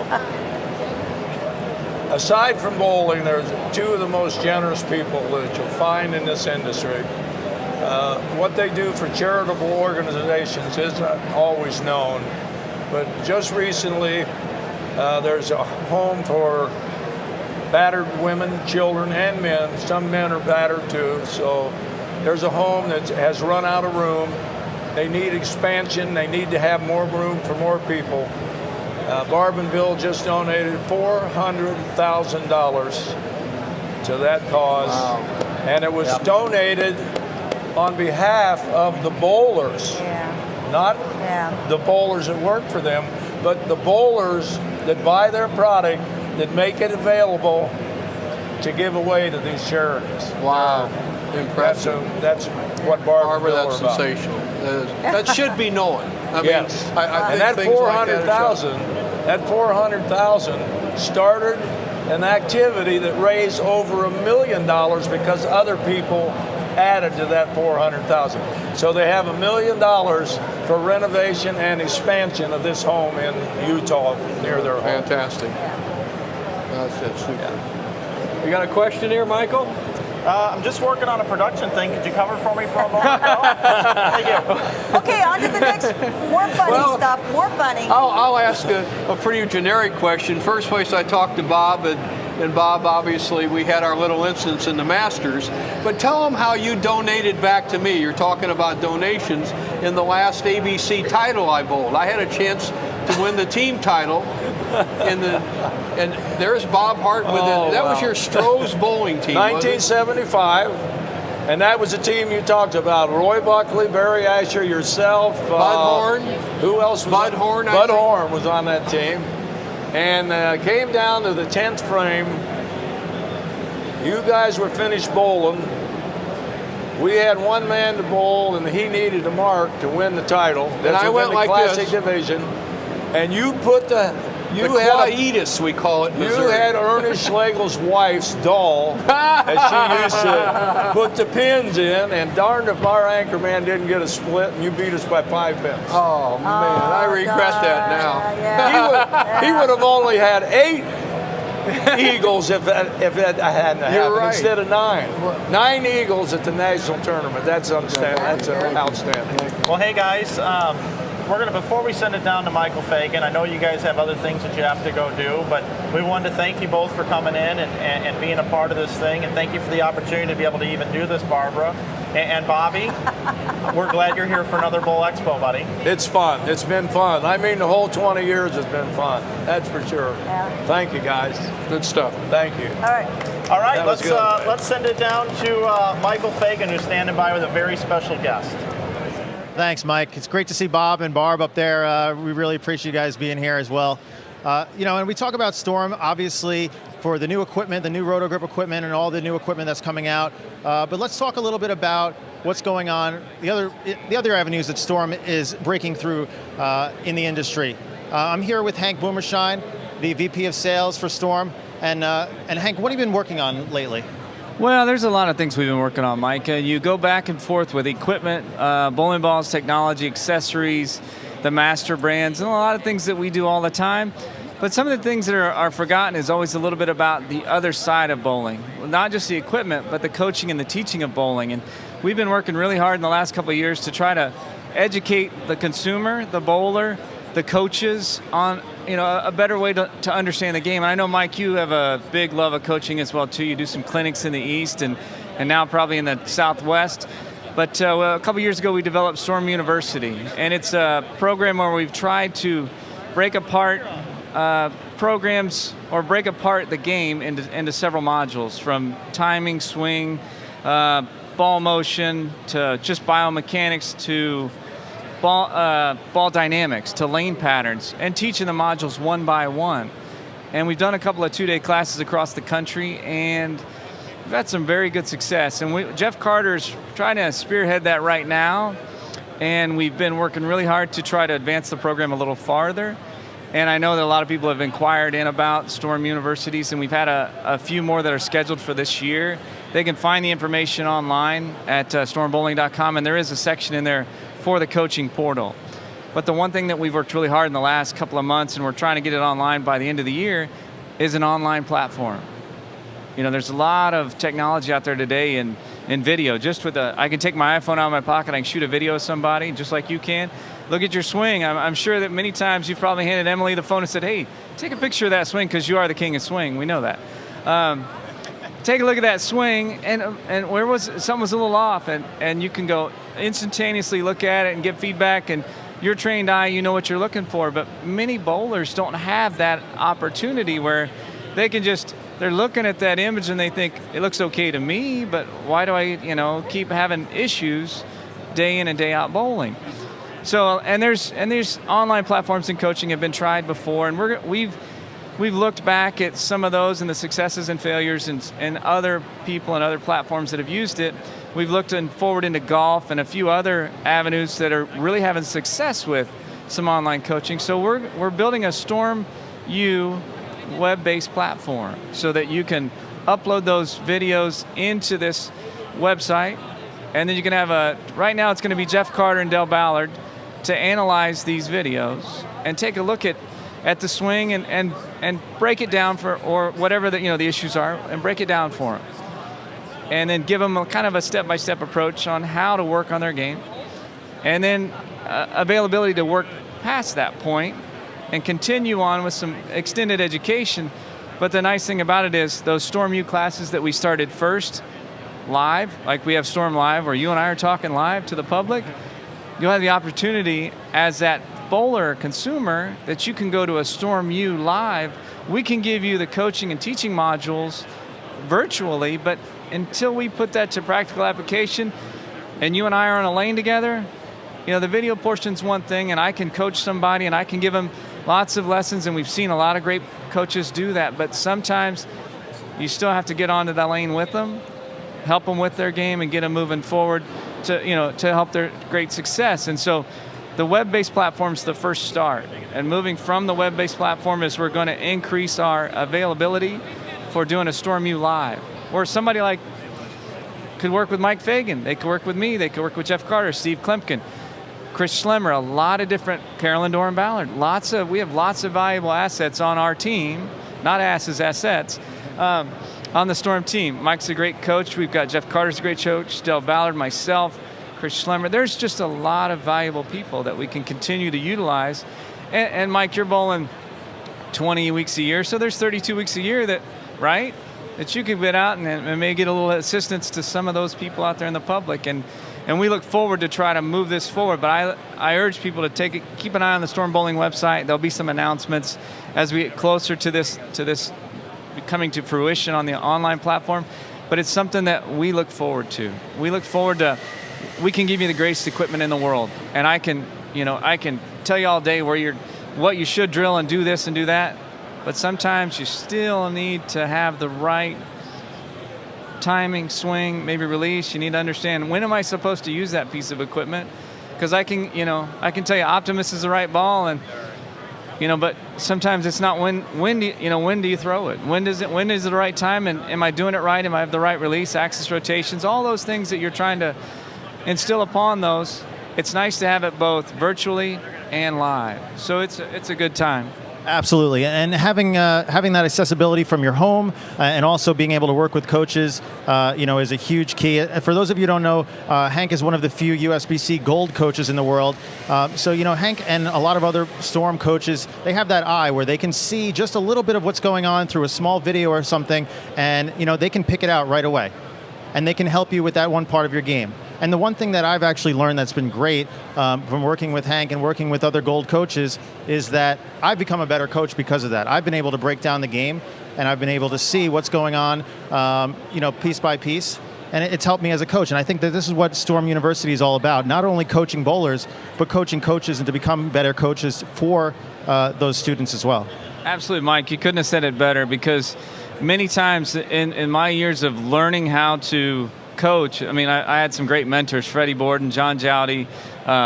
Aside from bowling, there's two of the most generous people that you'll find in this industry. What they do for charitable organizations isn't always known, but just recently there's a home for battered women, children, and men. Some men are battered too, so there's a home that has run out of room. They need expansion. They need to have more room for more people. Barb and Bill just donated $400,000 to that cause. Wow. And it was donated on behalf of the bowlers, not the bowlers that work for them, but the bowlers that buy their product, that make it available to give away to these charities. Wow, impressive. That's what Barb and Bill that's are about. sensational. That should be known. I mean, Yes, I and think that things like that that 400,000 started an activity that raised over $1 million because other people added to that 400,000. So they have $1 million for renovation and expansion of this home in Utah near their home. Fantastic. That's super. You got a question here, Michael? I'm just working on a production thing. Could you cover for me for a moment? Thank you. Okay, on to the next, more funny stuff, more funny. I'll ask a pretty generic question. First place I talked to Bob, and Bob, obviously, we had our little instance in the Masters. But tell them how you donated back to me. You're talking about donations in the last ABC title I bowled. I had a chance to win the team title. And there's Bob Hart with it. That was your Stroh's bowling team, 1975. And that was the team you talked about. Roy Buckley, Barry Asher, yourself. Bud Horn. Who else was Bud Horn. Bud Horn was on that team. And came down to the 10th frame. You guys were finished bowling. We had one man to bowl, and he needed a mark to win the title. That's I went the like Classic this. Division. And you put the quietus, we call it in You Missouri. had Ernest Schlegel's wife's doll, as she used to put the pins in, and darned if our anchor man didn't get a split, and you beat us by 5 pins. Oh man, I regret that now. He would have only had 8 eagles if that hadn't happened instead of 9. 9 eagles at the national tournament. That's outstanding. That's outstanding. Well, hey guys, before we send it down to Michael Fagan, I know you guys have other things that you have to go do, but we wanted to thank you both for coming in and being a part of this thing, and thank you for the opportunity to be able to even do this, Barbara. And Bobby, we're glad you're here for another Bowl Expo, buddy. It's fun. It's been fun. I mean, the whole 20 years has been fun. That's for sure. Yeah. Thank you, guys. Good stuff. Thank you. All right. All right, That was let's send it down to Michael Fagan, who's standing by with a very special guest. Thanks, Mike. It's great to see Bob and Barb up there. We really appreciate you guys being here as well. And we talk about Storm, obviously, for the new equipment, the new RotoGrip equipment, and all the new equipment that's coming out. But let's talk a little bit about what's going on, the other avenues that Storm is breaking through in the industry. I'm here with Hank Boomershine, the VP of Sales for Storm. And Hank, what have you been working on lately? Well, there's a lot of things we've been working on, Mike. You go back and forth with equipment, bowling balls, technology, accessories, the master brands, and a lot of things that we do all the time. But some of the things that are forgotten is always a little bit about the other side of bowling. Not just the equipment, but the coaching and the teaching of bowling. And we've been working really hard in the last couple of years to try to educate the consumer, the bowler, the coaches on a better way to understand the game. And I know, Mike, you have a big love of coaching as well, too. You do some clinics in the East and now probably in the Southwest. But a couple years ago, we developed Storm University. And it's a program where we've tried to break apart programs or break apart the game into several modules, from timing, swing, ball motion, to just biomechanics, to ball dynamics, to lane patterns, and teaching the modules one by one. And we've done a couple of two-day classes across the country, and we've had some very good success. And Jeff Carter's trying to spearhead that right now, and we've been working really hard to try to advance the program a little farther. And I know that a lot of people have inquired in about Storm Universities, and we've had a few more that are scheduled for this year. They can find the information online at stormbowling.com, and there is a section in there for the coaching portal. But the one thing that we've worked really hard in the last couple of months, and we're trying to get it online by the end of the year, is an online platform. There's a lot of technology out there today in video. Just with I can take my iPhone out of my pocket, I can shoot a video of somebody, just like you can. Look at your swing. I'm sure that many times you've probably handed Emily the phone and said, hey, take a picture of that swing because you are the king of swing. We know that. Take a look at that swing, and where something was a little off, and you can go instantaneously look at it and get feedback, and your trained eye, you know what you're looking for. But many bowlers don't have that opportunity where they can they're looking at that image and they think, it looks okay to me, but why do I, keep having issues day in and day out bowling? So, and there's online platforms in coaching have been tried before, and we've looked back at some of those and the successes and failures and other people and other platforms that have used it. We've looked forward into golf and a few other avenues that are really having success with some online coaching. So we're building a Storm U web-based platform so that you can upload those videos into this website, and then you can have right now it's going to be Jeff Carter and Del Ballard to analyze these videos and take a look at the swing and break it down or whatever the issues are, and break it down for them. And then give them a kind of a step-by-step approach on how to work on their game. And then availability to work past that point and continue on with some extended education. But the nice thing about it is those Storm U classes that we started first, live, like we have Storm Live, where you and I are talking live to the public, you'll have the opportunity as that bowler consumer that you can go to a Storm U live. We can give you the coaching and teaching modules virtually, but until we put that to practical application and you and I are on a lane together, the video portion's one thing, and I can coach somebody and I can give them lots of lessons, and we've seen a lot of great coaches do that, but sometimes you still have to get onto that lane with them, help them with their game and get them moving forward to help their great success. And so the web-based platform's the first start, and moving from the web-based platform is we're going to increase our availability for doing a Storm U live, or somebody like could work with Mike Fagan, they could work with me, they could work with Jeff Carter, Steve Klemkin, Chris Schlemmer, a lot of different, Carolyn Doran Ballard, we have lots of valuable assets on our team, not assets, on the Storm team. Mike's a great coach. We've got Jeff Carter's a great coach, Del Ballard, myself, Chris Schlemmer. There's just a lot of valuable people that we can continue to utilize. And Mike, you're bowling 20 weeks a year, so there's 32 weeks a year that you could get out and maybe get a little assistance to some of those people out there in the public. And we look forward to try to move this forward. But I urge people to keep an eye on the Storm Bowling website. There'll be some announcements as we get closer to this coming to fruition on the online platform. But it's something that we look forward to. We look forward to. We can give you the greatest equipment in the world, and I can tell you all day what you should drill and do this and do that. But sometimes you still need to have the right timing, swing, maybe release. You need to understand, when am I supposed to use that piece of equipment? Because I can tell you Optimus is the right ball, and but sometimes it's not when do you throw it? When is it the right time? And am I doing it right? Am I have the right release, axis rotations, all those things that you're trying to instill upon those. It's nice to have it both virtually and live. So it's a good time. Absolutely, and having that accessibility from your home and also being able to work with coaches, is a huge key. For those of you who don't know, Hank is one of the few USBC Gold coaches in the world. So Hank and a lot of other Storm coaches, they have that eye where they can see just a little bit of what's going on through a small video or something, and they can pick it out right away, and they can help you with that one part of your game. And the one thing that I've actually learned that's been great from working with Hank and working with other Gold coaches is that I've become a better coach because of that. I've been able to break down the game, and I've been able to see what's going on, piece by piece. And it's helped me as a coach. And I think that this is what Storm University is all about, not only coaching bowlers, but coaching coaches and to become better coaches for those students as well. Absolutely, Mike. You couldn't have said it better, because many times in my years of learning how to coach, I I had some great mentors: Freddie Borden, John Jowdy,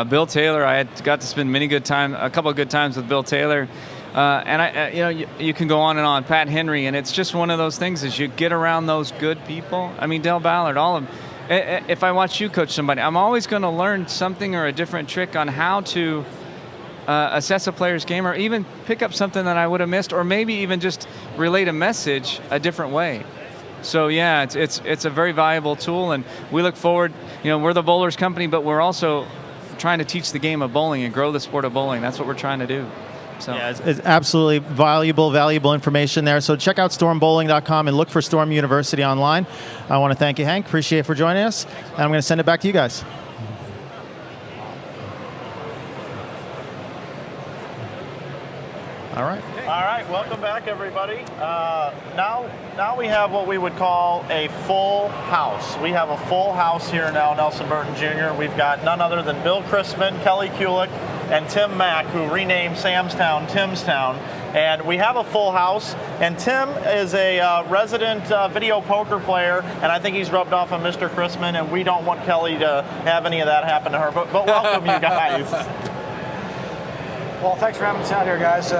Bill Taylor. I had got to spend a couple of good times with Bill Taylor, and you can go on and on. Pat Henry, and it's just one of those things as you get around those good people. Dale Ballard, all of them. If I watch you coach somebody, I'm always going to learn something or a different trick on how to assess a player's game, or even pick up something that I would have missed, or maybe even just relate a message a different way. So yeah, it's a very valuable tool, and we look forward. We're the Bowlers Company, but we're also trying to teach the game of bowling and grow the sport of bowling. That's what we're trying to do. So yeah, it's absolutely valuable information there. So check out stormbowling.com and look for Storm University online. I want to thank you, Hank. Appreciate it for joining us, and I'm going to send it back to you guys. All right, welcome back, everybody. Now we have what we would call a full house. We have a full house here now, Nelson Burton Jr. We've got none other than Bill Chrisman, Kelly Kulick, and Tim Mack, who renamed Sam's Town Tim's Town. And we have a full house, and Tim is a resident video poker player, and I think he's rubbed off on Mr. Chrisman, and we don't want Kelly to have any of that happen to her. But welcome, you guys. Well, thanks for having us out here, guys.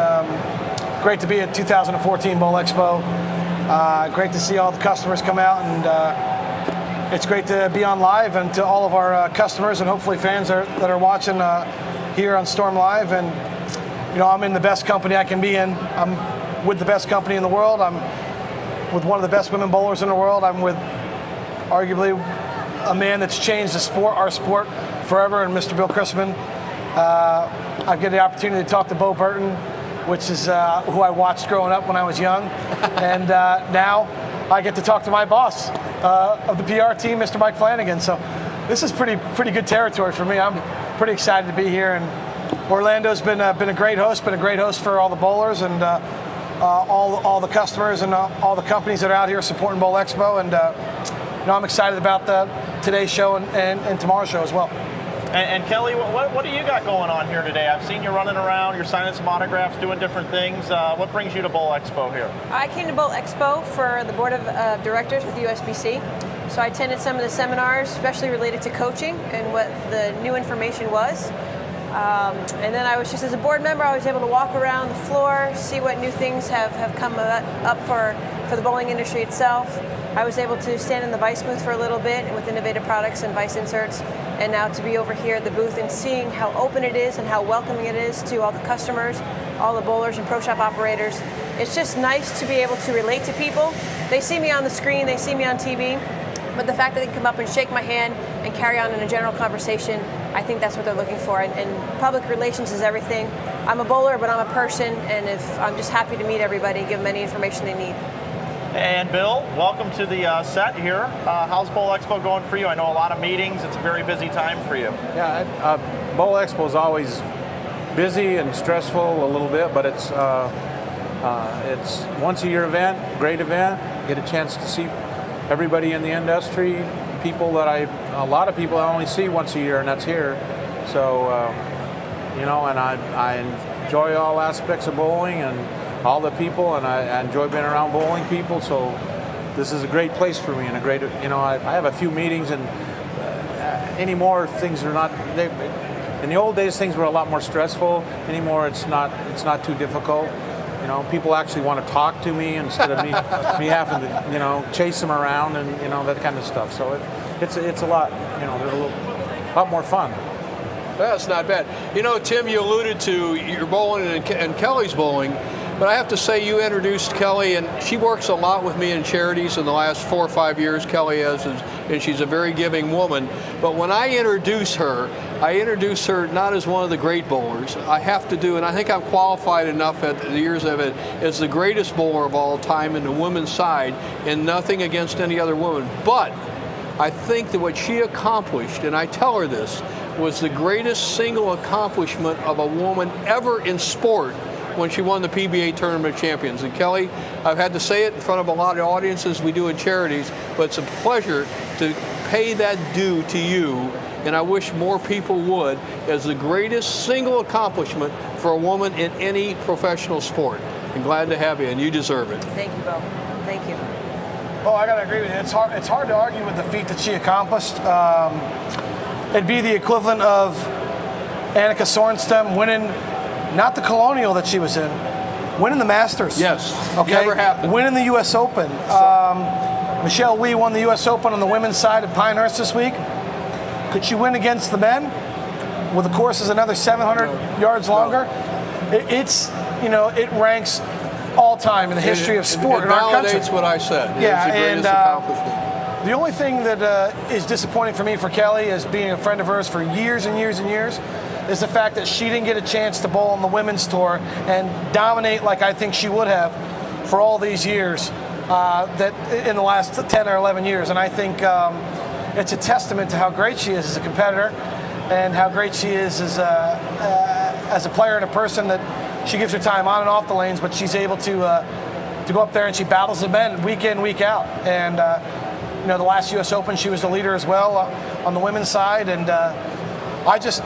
Great to be at 2014 Bowl Expo. Great to see all the customers come out, and it's great to be on live, and to all of our customers and hopefully fans that are watching here on Storm Live. And I'm in the best company I can be in. I'm with the best company in the world. I'm with one of the best women bowlers in the world. I'm with arguably a man that's changed our sport forever, and Mr. Bill Chrisman. I get the opportunity to talk to Bo Burton, which is who I watched growing up when I was young. And now I get to talk to my boss of the PR team, Mr. Mike Flanagan. So this is pretty good territory for me. I'm pretty excited to be here. And Orlando's been a great host, for all the bowlers and all the customers and all the companies that are out here supporting Bowl Expo. And I'm excited about today's show and tomorrow's show as well. And Kelly, what do you got going on here today? I've seen you running around, you're signing some autographs, doing different things. What brings you to Bowl Expo here? I came to Bowl Expo for the board of directors with USBC. So I attended some of the seminars, especially related to coaching and what the new information was. And then I was just, as a board member, I was able to walk around the floor, see what new things have come up for the bowling industry itself. I was able to stand in the vice booth for a little bit with innovative products and vice inserts, and now to be over here at the booth and seeing how open it is and how welcoming it is to all the customers, all the bowlers and pro shop operators. It's just nice to be able to relate to people. They see me on the screen, they see me on TV, but the fact that they come up and shake my hand and carry on in a general conversation, I think that's what they're looking for. And public relations is everything. I'm a bowler, but I'm a person, and if I'm just happy to meet everybody, give them any information they need. And Bill, welcome to the set here. How's Bowl Expo going for you? I know a lot of meetings. It's a very busy time for you. Yeah, Bowl Expo is always busy and stressful a little bit, but it's once a year event, great event. Get a chance to see everybody in the industry, people that a lot of people I only see once a year, and that's here. So, you know, and I enjoy all aspects of bowling and all the people, and I enjoy being around bowling people. So this is a great place for me, and a great, you know, I have a few meetings, and anymore things are not. In the old days, things were a lot more stressful. Anymore, it's not too difficult. You know, people actually want to talk to me instead of me having to, you know, chase them around and, you know, that kind of stuff. So it's a lot, you know, they're a lot more fun. That's not bad. You know, Tim, you alluded to your bowling and Kelly's bowling, but I have to say you introduced Kelly, and she works a lot with me in charities in the last 4 or 5 years. Kelly has, and she's a very giving woman. But when I introduce her not as one of the great bowlers. I have to do, and I think I'm qualified enough at the years of it, as the greatest bowler of all time in the women's side, and nothing against any other woman. But I think that what she accomplished, and I tell her this, was the greatest single accomplishment of a woman ever in sport when she won the PBA Tournament of Champions. And Kelly, I've had to say it in front of a lot of audiences we do in charities, but it's a pleasure to pay that due to you, and I wish more people would, as the greatest single accomplishment for a woman in any professional sport. I'm glad to have you, and you deserve it. Thank you, Bo. Thank you. Oh, I gotta agree with you. It's hard to argue with the feat that she accomplished. It'd be the equivalent of Annika Sorenstam winning, not the Colonial that she was in, winning the Masters. Yes, okay. Never happened. Winning the U.S. Open. Michelle Wie won the U.S. Open on the women's side at Pinehurst this week. Could she win against the men? Well, the course is another 700 yards longer. It's, you know, it ranks all time in the history of sport in our country. It validates what I said. Yeah, it's the greatest accomplishment. The only thing that is disappointing for me for Kelly, as being a friend of hers for years and years and years, is the fact that she didn't get a chance to bowl on the women's tour and dominate like I think she would have for all these years, that in the last 10 or 11 years. And I think it's a testament to how great she is as a competitor, and how great she is as a player and a person, that she gives her time on and off the lanes, but she's able to go up there and she battles the men week in, week out. And you know, the last U.S. Open, she was the leader as well on the women's side. And I just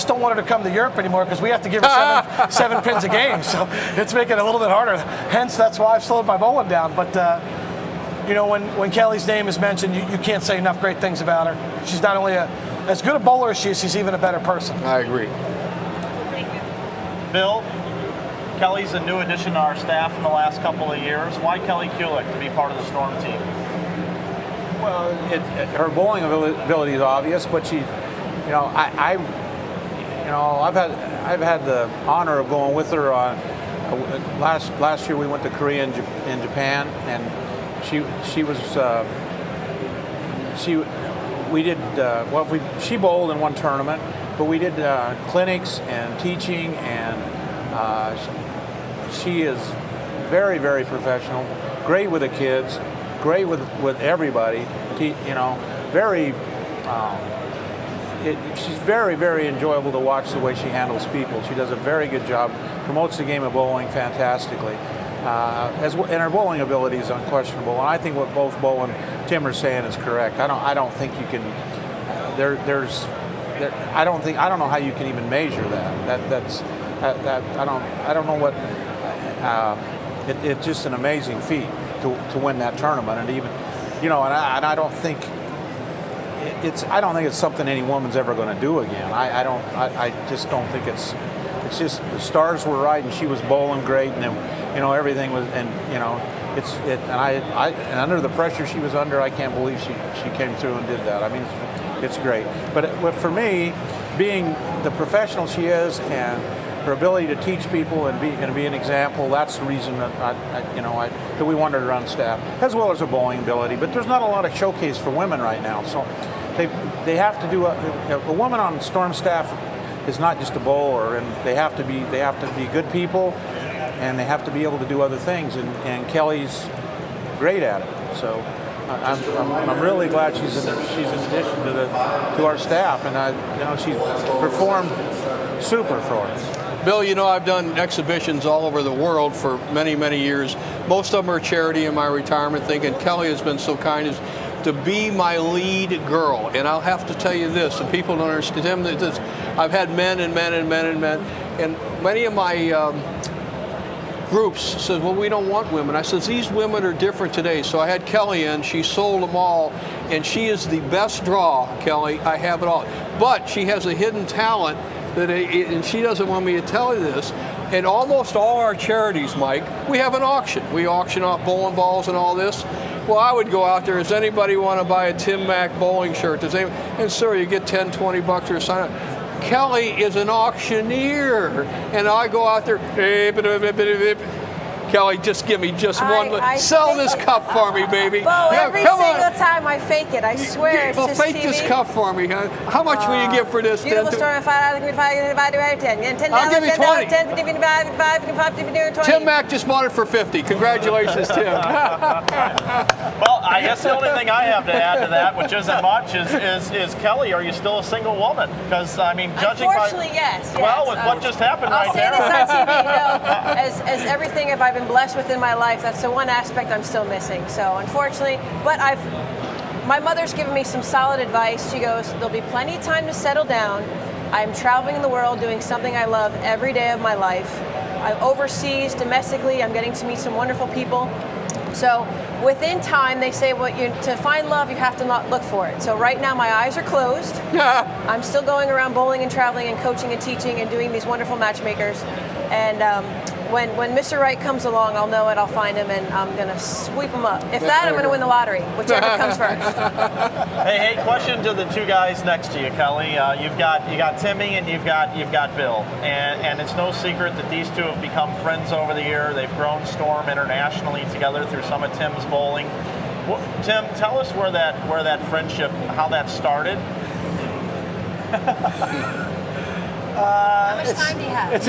don't want her to come to Europe anymore, because we have to give her seven pins a game. So it's making it a little bit harder. Hence, that's why I've slowed my bowling down. But you know, when Kelly's name is mentioned, you can't say enough great things about her. She's not only as good a bowler as she is, she's even a better person. I agree. Bill, Kelly's a new addition to our staff in the last couple of years. Why Kelly Kulick to be part of the Storm team? Well, her bowling ability is obvious, but she, you know, I've had the honor of going with her on. Last year we went to Korea and Japan, and she bowled in one tournament, but we did clinics and teaching, and she is very, very professional, great with the kids, great with everybody. You know, she's very, very enjoyable to watch the way she handles people. She does a very good job, promotes the game of bowling fantastically. And her bowling ability is unquestionable. And I think what both Bo and Tim are saying is correct. I don't think you can. I don't know how you can even measure that. I don't know what. It's just an amazing feat to win that tournament, and even, you know, and I don't think it's something any woman's ever going to do again. I just don't think it's just the stars were right, and she was bowling great, and then, you know, everything was, and you know, and under the pressure she was under, I can't believe she came through and did that. I mean, it's great. But for me, being the professional she is, and her ability to teach people and be an example, that's the reason that we wanted her on staff, as well as her bowling ability. But there's not a lot of showcase for women right now, so they have to do a woman on Storm staff is not just a bowler, and they have to be good people, and they have to be able to do other things. And Kelly's great at it. So I'm really glad she's in addition to our staff, and she's performed super for us. Bill, I've done exhibitions all over the world for many, many years. Most of them are charity in my retirement thing, and Kelly has been so kind as to be my lead girl. And I'll have to tell you this, and people don't understand this, I've had men and men and men and men, and many of my groups says, well, we don't want women. I says, these women are different today. So I had Kelly in, she sold them all, and she is the best draw, Kelly. I have it all. But she has a hidden talent and she doesn't want me to tell you this. And almost all our charities, Mike, we have an auction. We auction off bowling balls and all this. Well, I would go out there, does anybody want to buy a Tim Mack bowling shirt? And sir, you get 10, 20 bucks or sign up. Kelly is an auctioneer, and I go out there, Kelly, just give me just one. Sell this cup for me, baby. Bo, every single time I fake it, I swear it's just fake TV. this cup for me, huh? How much will you give for this? Beautiful story. 5, 10. I'll give you 20. 10, 50, 55, 20. Tim Mack just bought it for 50. Congratulations, Tim. Well, I guess the only thing I have to add to that, which isn't much, is Kelly, are you still a single woman? Because, I mean, judging by... Unfortunately, yes. Well, with what just happened I'll right say there... this on TV, as everything I've been blessed with in my life, that's the one aspect I'm still missing. So, unfortunately, but my mother's given me some solid advice. She goes, there'll be plenty of time to settle down. I'm traveling in the world doing something I love every day of my life. I'm overseas, domestically, I'm getting to meet some wonderful people. So within time, they say, well, to find love, you have to not look for it. So right now, my eyes are closed. I'm still going around bowling and traveling and coaching and teaching and doing these wonderful matchmakers. And when Mr. Right comes along, I'll know it, I'll find him, and I'm going to sweep him up. If that, I'm going to win the lottery, whichever comes first. Hey, question to the two guys next to you, Kelly. You got Timmy and you've got Bill, and it's no secret that these two have become friends over the year. They've grown Storm internationally together through some of Tim's bowling. Tim, tell us where that friendship, how that started. How much time do you have? It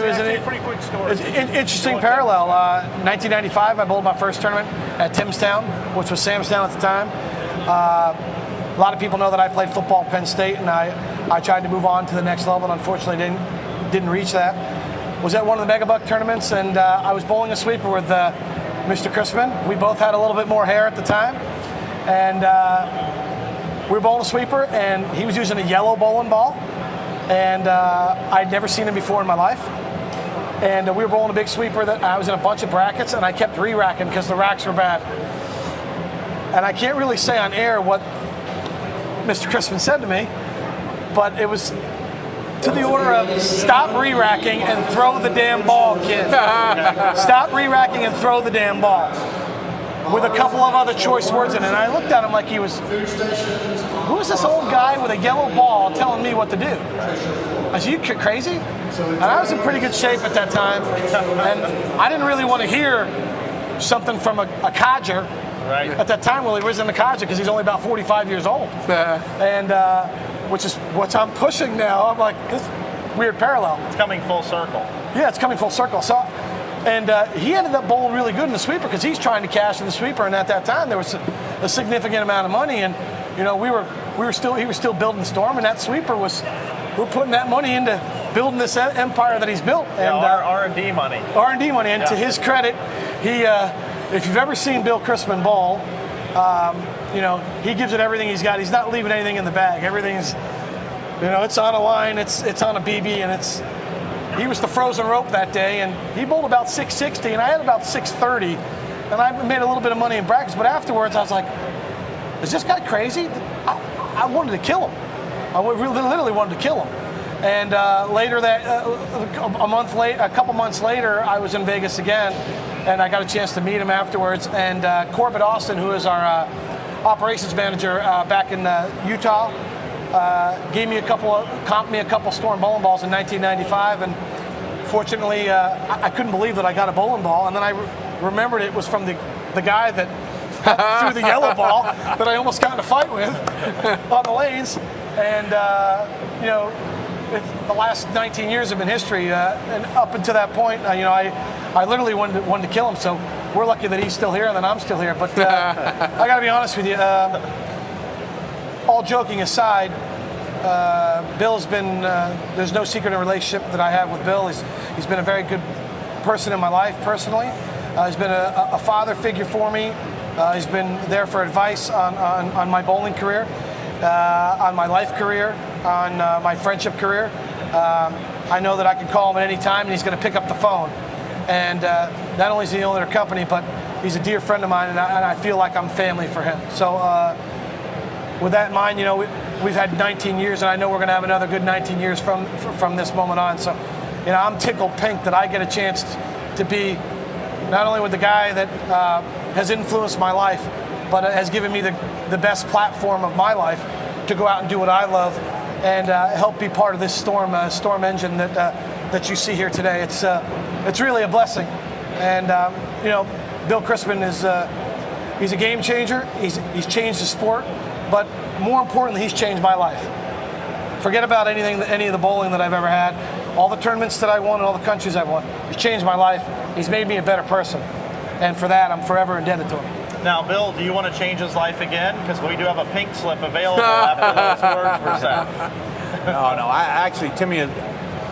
was a pretty quick story. It's an interesting parallel. 1995, I bowled my first tournament at Timstown, which was Samstown at the time. A lot of people know that I played football at Penn State, and I tried to move on to the next level, and unfortunately didn't reach that. Was at one of the Megabuck tournaments, and I was bowling a sweeper with Mr. Chrisman. We both had a little bit more hair at the time, and we were bowling a sweeper, and he was using a yellow bowling ball. And I'd never seen him before in my life. And we were bowling a big sweeper that I was in a bunch of brackets, and I kept re-racking because the racks were bad. And I can't really say on air what Mr. Chrisman said to me, but it was to the order of, stop re-racking and throw the damn ball, kid. Stop re-racking and throw the damn ball. With a couple of other choice words in it. And I looked at him like he was, who is this old guy with a yellow ball telling me what to do? I said, you crazy? And I was in pretty good shape at that time. And I didn't really want to hear something from a codger at that time. Well, he wasn't a codger because he's only about 45 years old. And which is what I'm pushing now. I'm like, this weird parallel. It's coming full circle. Yeah, it's coming full circle. So. And he ended up bowling really good in the sweeper because he's trying to cash in the sweeper. And at that time, there was a significant amount of money. And he was still building Storm, and that sweeper we're putting that money into building this empire that he's built. And R&D money. R&D money. And to his credit, if you've ever seen Bill Chrisman bowl, he gives it everything he's got. He's not leaving anything in the bag. Everything's, it's on a line, it's on a BB, and he was the frozen rope that day, and he bowled about 660, and I had about 630, and I made a little bit of money in brackets, but afterwards I was like, is this guy crazy? I wanted to kill him. I literally wanted to kill him. And later a couple months later, I was in Vegas again, and I got a chance to meet him afterwards, and Corbett Austin, who is our operations manager back in Utah, comped me a couple Storm bowling balls in 1995, and fortunately I couldn't believe that I got a bowling ball, and then I remembered it was from the guy that threw the yellow ball that I almost got in a fight with on the lanes. And, you know, the last 19 years have been history. And up until that point, you know, I literally wanted to kill him. So we're lucky that he's still here and that I'm still here. But I got to be honest with you. All joking aside, Bill's been, there's no secret in a relationship that I have with Bill. He's been a very good person in my life personally. He's been a father figure for me. He's been there for advice on my bowling career, on my life career, on my friendship career. I know that I can call him at any time and he's going to pick up the phone. And not only is he the owner of the company, but he's a dear friend of mine, and I feel like I'm family for him. So with that in mind, you know, we've had 19 years, and I know we're going to have another good 19 years from this moment on. So, you know, I'm tickled pink that I get a chance to be not only with the guy that has influenced my life, but has given me the best platform of my life to go out and do what I love and help be part of this storm engine that you see here today. It's really a blessing. And you know, Bill Chrisman is he's a game changer. He's changed the sport, but more importantly, he's changed my life. Forget about any of the bowling that I've ever had, all the tournaments that I won and all the countries I've won. He's changed my life. He's made me a better person, and for that, I'm forever indebted to him. Now, Bill, do you want to change his life again? Because we do have a pink slip available after those words were said. Actually,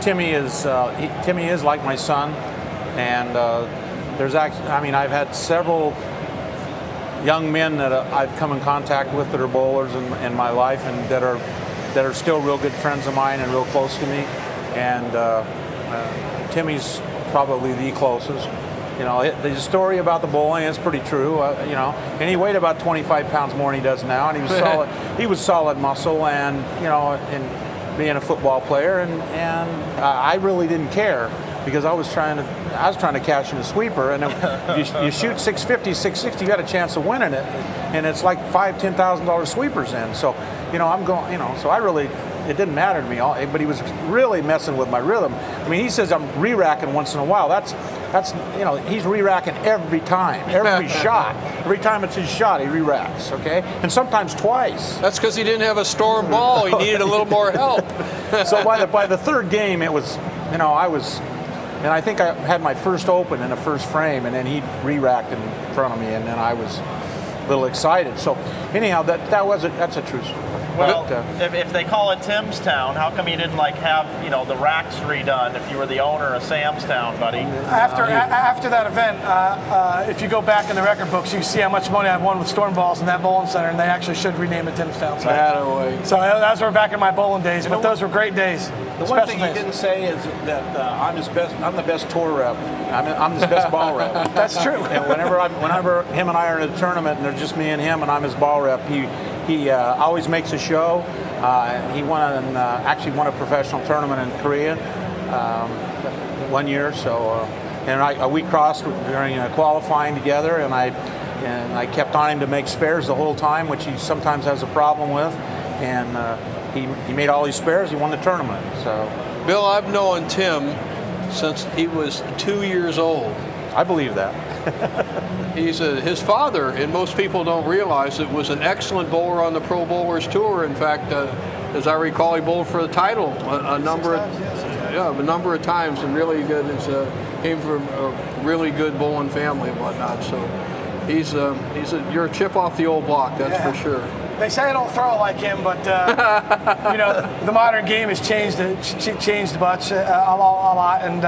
Timmy is like my son, and I've had several young men that I've come in contact with that are bowlers in my life, and that are still real good friends of mine and real close to me. And Timmy's probably the closest. You know, the story about the bowling is pretty true. You know, and he weighed about 25 pounds more than he does now, and he was solid. He was solid muscle, and you know, and being a football player, and I really didn't care because I was trying to cash in a sweeper, and you shoot 650, 660, you got a chance of winning it, and it's like $5,000-$10,000 sweepers in. So, you know, I'm going, you know, so it didn't matter to me. But he was really messing with my rhythm. I mean, he says I'm re-racking once in a while. That's you know, he's re-racking every time, every shot. Every time it's his shot, he re-racks, okay? And sometimes twice. That's because he didn't have a storm ball. He needed a little more help. So by the third game, it was, you know, and I think I had my first open in the first frame, and then he re-racked in front of me, and then I was a little excited. So anyhow, that's a true story. Well, if they call it Tim's Town, how come you didn't have, you know, the racks redone if you were the owner of Sam's Town, buddy? After that event, if you go back in the record books, you see how much money I won with storm balls in that bowling center, and they actually should rename it Tim's Town. So that's where back in my bowling days, but those were great days. The one thing he didn't say is that I'm the best tour rep. I'm his best ball rep. That's true. And whenever him and I are in a tournament and there's just me and him and I'm his ball rep, he always makes a show. He actually won a professional tournament in Korea 1 year. So and we crossed during qualifying together, and I kept on him to make spares the whole time, which he sometimes has a problem with, and. He made all these spares. He won the tournament. So, Bill, I've known Tim since he was 2 years old. I believe that. His father, and most people don't realize it, was an excellent bowler on the Pro Bowlers Tour. In fact, as I recall, he bowled for the title a number of times, and really good. Came from a really good bowling family and whatnot. So you're a chip off the old block, that's for sure. They say I don't throw like him, but you know, the modern game has changed much a lot, and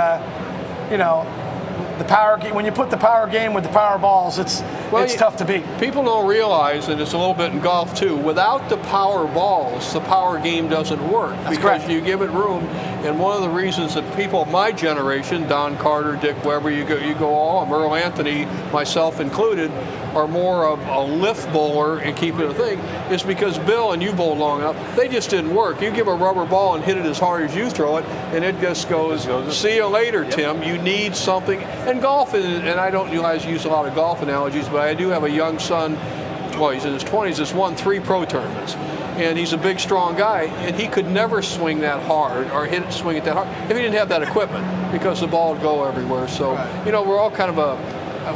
you know, the power game. When you put the power game with the power balls, it's tough to beat. People don't realize, and it's a little bit in golf too. Without the power balls, the power game doesn't work. That's correct. You give it room. And one of the reasons that people of my generation, Don Carter, Dick Weber, you go all, Merle Anthony, myself included, are more of a lift bowler and keep it a thing, is because Bill, and you bowled long enough, they just didn't work. You give a rubber ball and hit it as hard as you throw it, and it just goes, see you later, Tim. You need something. And golf, and I don't use a lot of golf analogies, but I do have a young son, well, he's in his 20s, that's won 3 pro tournaments. And he's a big, strong guy, and he could never swing that hard or swing it that hard if he didn't have that equipment, because the ball would go everywhere. So, you know, we're all kind of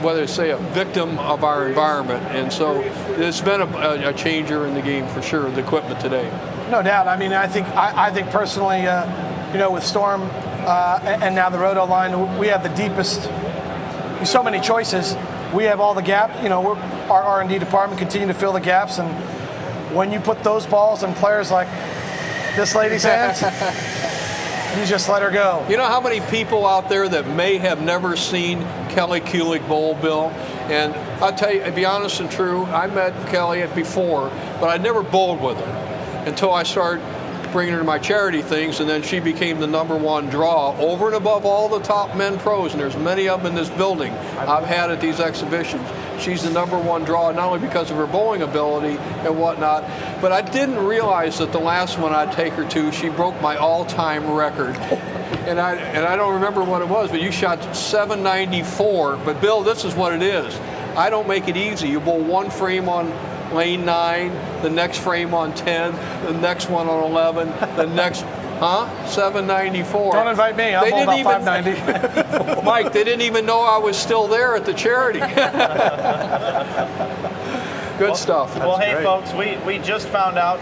whether it's say a victim of our environment. And so it's been a changer in the game for sure, the equipment today. No doubt. I mean, I think personally, with Storm and now the Roto line, we have the deepest, so many choices. We have all the gap, our R&D department continue to fill the gaps, and when you put those balls in players like this lady's hands, you just let her go. You know how many people out there that may have never seen Kelly Kulick bowl, Bill? And I'll tell you, to be honest and true, I met Kelly before, but I never bowled with her until I started bringing her to my charity things, and then she became the #1 draw over and above all the top men pros, and there's many of them in this building I've had at these exhibitions. She's the #1 draw, not only because of her bowling ability and whatnot, but I didn't realize that the last one I'd take her to, she broke my all-time record. And I don't remember what it was, but you shot 794. But Bill, this is what it is. I don't make it easy. You bowl one frame on lane 9, the next frame on 10, the next one on 11, the next, 794. Don't invite me. I'm all about 590. Mike, they didn't even know I was still there at the charity. Good stuff. Well, hey, folks, we just found out,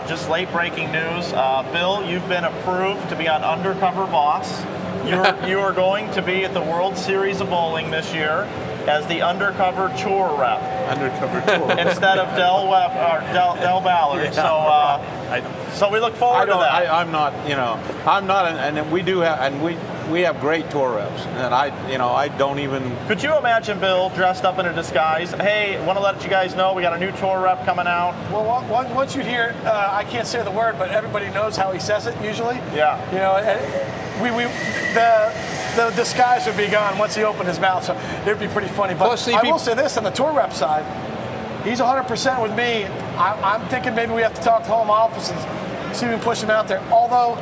just late breaking news. Bill, you've been approved to be on Undercover Boss. You are going to be at the World Series of Bowling this year as the undercover tour rep. Undercover tour. Instead of Del Ballard. Yeah. So we look forward to that. I'm not, and we do have, and we have great tour reps, and I don't even. Could you imagine Bill dressed up in a disguise? Hey, want to let you guys know we got a new tour rep coming out. Well, once you hear, I can't say the word, but everybody knows how he says it usually. Yeah. The disguise would be gone once he opened his mouth, so it'd be pretty funny. But I will say this on the tour rep side, he's 100% with me. I'm thinking maybe we have to talk to home office and see if we can push him out there. Although,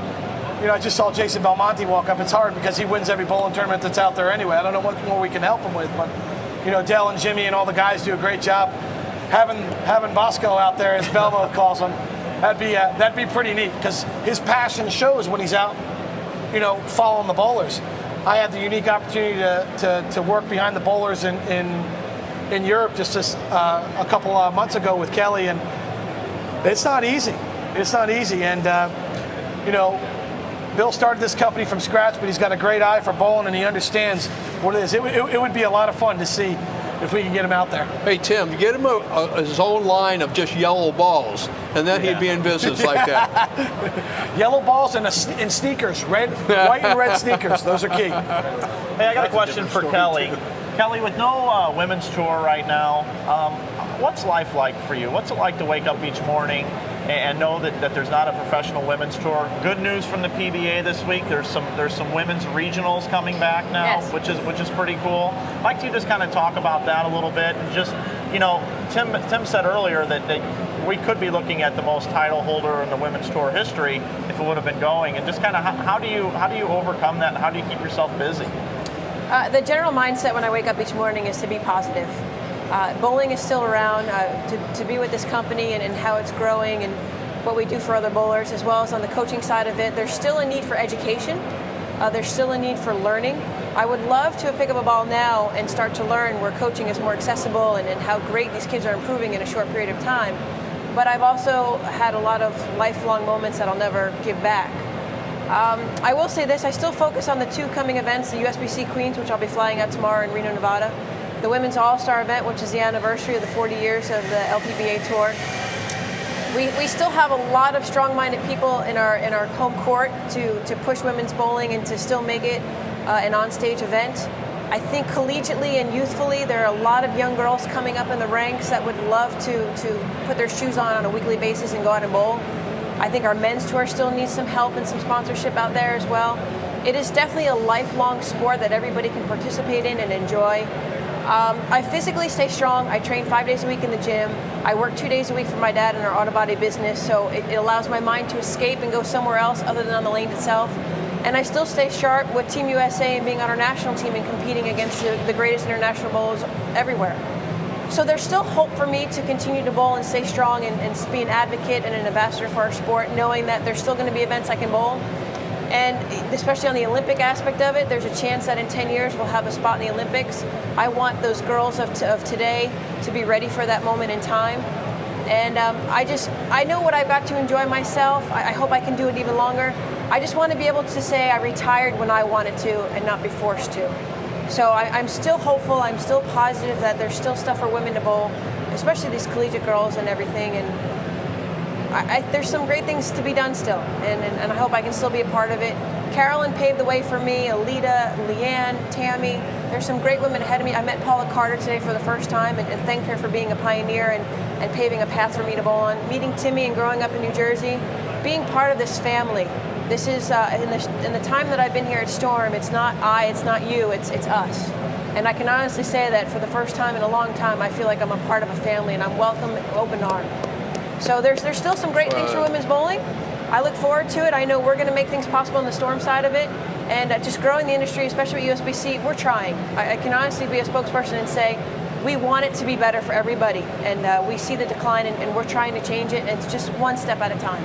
I just saw Jason Belmonte walk up. It's hard because he wins every bowling tournament that's out there anyway. I don't know what more we can help him with, but Dell and Jimmy and all the guys do a great job. Having Bosco out there, as Belmo calls him, that'd be pretty neat because his passion shows when he's out, following the bowlers. I had the unique opportunity to work behind the bowlers in Europe just a couple of months ago with Kelly, and it's not easy. It's not easy, and Bill started this company from scratch, but he's got a great eye for bowling, and he understands what it is. It would be a lot of fun to see if we can get him out there. Hey, Tim, get him his own line of just yellow balls, and then he'd be in business like that. Yellow balls and sneakers, white and red sneakers. Those are key. Hey, I got a question for Kelly. Kelly, with no women's tour right now, what's life like for you? What's it like to wake up each morning and know that there's not a professional women's tour? Good news from the PBA this week. There's some women's regionals coming back now, yes. which is pretty cool. I'd like to just kind of talk about that a little bit, and just Tim said earlier that we could be looking at the most title holder in the women's tour history if it would have been going, and just kind of how do you overcome that, and how do you keep yourself busy? The general mindset when I wake up each morning is to be positive. Bowling is still around, to be with this company and how it's growing and what we do for other bowlers, as well as on the coaching side of it. There's still a need for education. There's still a need for learning. I would love to pick up a ball now and start to learn where coaching is more accessible and how great these kids are improving in a short period of time. But I've also had a lot of lifelong moments that I'll never give back. I will say this, I still focus on the two coming events, the USBC Queens, which I'll be flying out tomorrow in Reno, Nevada, the Women's All-Star event, which is the anniversary of the 40 years of the LPBA Tour. We still have a lot of strong-minded people in our home court to push women's bowling and to still make it an on-stage event. I think collegiately and youthfully, there are a lot of young girls coming up in the ranks that would love to put their shoes on a weekly basis and go out and bowl. I think our men's tour still needs some help and some sponsorship out there as well. It is definitely a lifelong sport that everybody can participate in and enjoy. I physically stay strong. I train 5 days a week in the gym. I work 2 days a week for my dad in our auto body business, so it allows my mind to escape and go somewhere else other than on the lane itself. And I still stay sharp with Team USA and being on our national team and competing against the greatest international bowlers everywhere. So there's still hope for me to continue to bowl and stay strong and be an advocate and an ambassador for our sport, knowing that there's still going to be events I can bowl. And especially on the Olympic aspect of it, there's a chance that in 10 years we'll have a spot in the Olympics. I want those girls of today to be ready for that moment in time. And I know what I've got to enjoy myself. I hope I can do it even longer. I just want to be able to say I retired when I wanted to and not be forced to. So I'm still hopeful. I'm still positive that there's still stuff for women to bowl, especially these collegiate girls and everything. And there's some great things to be done still, and I hope I can still be a part of it. Carolyn paved the way for me, Alita, Leanne, Tammy. There's some great women ahead of me. I met Paula Carter today for the first time and thanked her for being a pioneer and paving a path for me to bowl on. Meeting Timmy and growing up in New Jersey, being part of this family. This is, in the time that I've been here at Storm, it's not I, it's not you, it's us. And I can honestly say that for the first time in a long time, I feel like I'm a part of a family and I'm welcome with open arms. So there's still some great things for women's bowling. I look forward to it. I know we're going to make things possible on the Storm side of it. And just growing the industry, especially at USBC, we're trying. I can honestly be a spokesperson and say, we want it to be better for everybody. And we see the decline and we're trying to change it. And it's just one step at a time.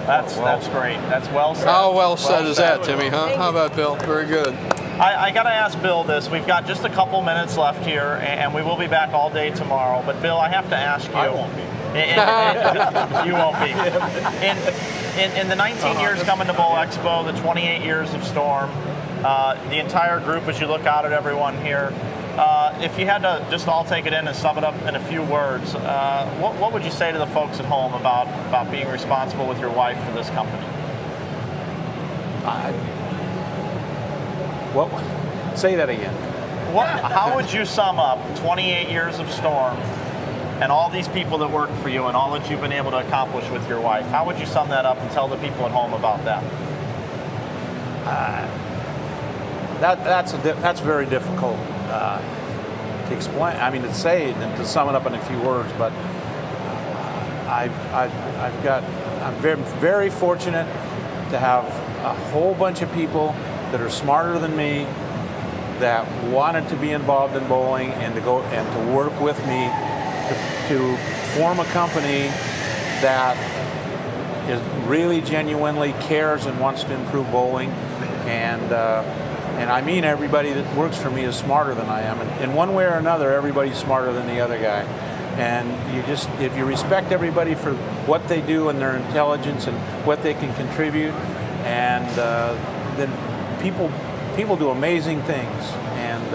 That's great. That's well said. How well said is that, Timmy, huh? How about Bill? Very good. I got to ask Bill this. We've got just a couple minutes left here, and we will be back all day tomorrow. But Bill, I have to ask you. I won't be. You won't be. In the 19 years coming to Bowl Expo, the 28 years of Storm, the entire group, as you look out at everyone here, if you had to just all take it in and sum it up in a few words, what would you say to the folks at home about being responsible with your wife for this company? Say that again. How would you sum up 28 years of Storm and all these people that work for you and all that you've been able to accomplish with your wife? How would you sum that up and tell the people at home about that? That's very difficult to explain. I mean, to say and to sum it up in a few words. But I'm very, very fortunate to have a whole bunch of people that are smarter than me, that wanted to be involved in bowling and to go and to work with me to form a company that is really genuinely cares and wants to improve bowling. And I mean, everybody that works for me is smarter than I am. And in one way or another, everybody's smarter than the other guy. And if you respect everybody for what they do and their intelligence and what they can contribute, and then people do amazing things. And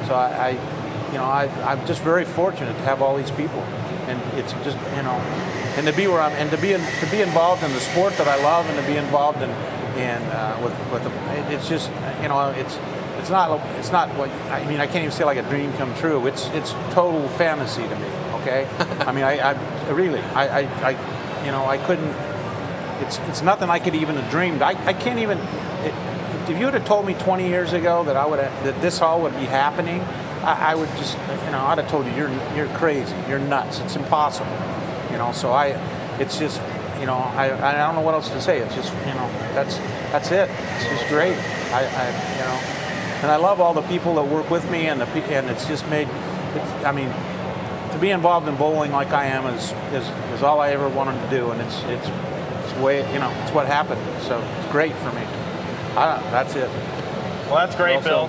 so I'm just very fortunate to have all these people. And it's just, and to be where I'm, and to be involved in the sport that I love, and to be involved with the, it's just, it's not what, I mean, I can't even say like a dream come true. It's total fantasy to me. Okay, I mean, I really, I couldn't. It's nothing I could even have dreamed. I can't even. If you would have told me 20 years ago that this all would be happening, I would just, I'd have told you you're crazy, you're nuts, it's impossible, So it's just, I don't know what else to say. It's just, that's it. It's just great. And I love all the people that work with me, and it's just made. I mean, to be involved in bowling like I am is all I ever wanted to do, and it's way, it's what happened. So it's great for me. That's it. Well, that's great, Bill.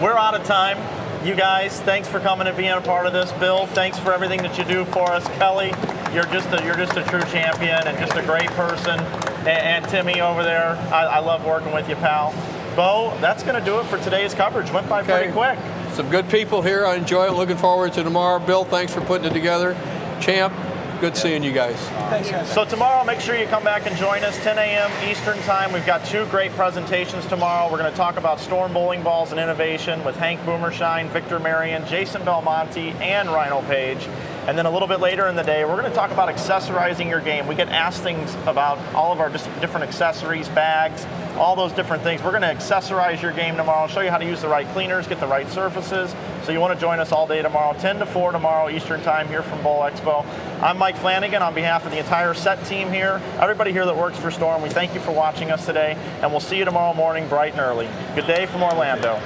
We're out of time. You guys, thanks for coming and being a part of this. Bill, thanks for everything that you do for us. Kelly, you're just a true champion and just a great person. And Timmy over there, I love working with you, pal. Bo, that's going to do it for today's coverage. Went by pretty quick. Some good people here. I enjoy it. Looking forward to tomorrow. Bill, thanks for putting it together. Champ, good seeing you guys. Thanks, guys. So tomorrow, make sure you come back and join us, 10 a.m. Eastern Time. We've got two great presentations tomorrow. We're going to talk about Storm bowling balls and innovation with Hank Boomershine, Victor Marion, Jason Belmonte, and Rhino Page. And then a little bit later in the day, we're going to talk about accessorizing your game. We get asked things about all of our different accessories, bags, all those different things. We're going to accessorize your game tomorrow, show you how to use the right cleaners, get the right surfaces. So you want to join us all day tomorrow, 10 to 4 tomorrow Eastern Time here from Bowl Expo. I'm Mike Flanagan on behalf of the entire set team here. Everybody here that works for Storm, we thank you for watching us today, and we'll see you tomorrow morning bright and early. Good day from Orlando.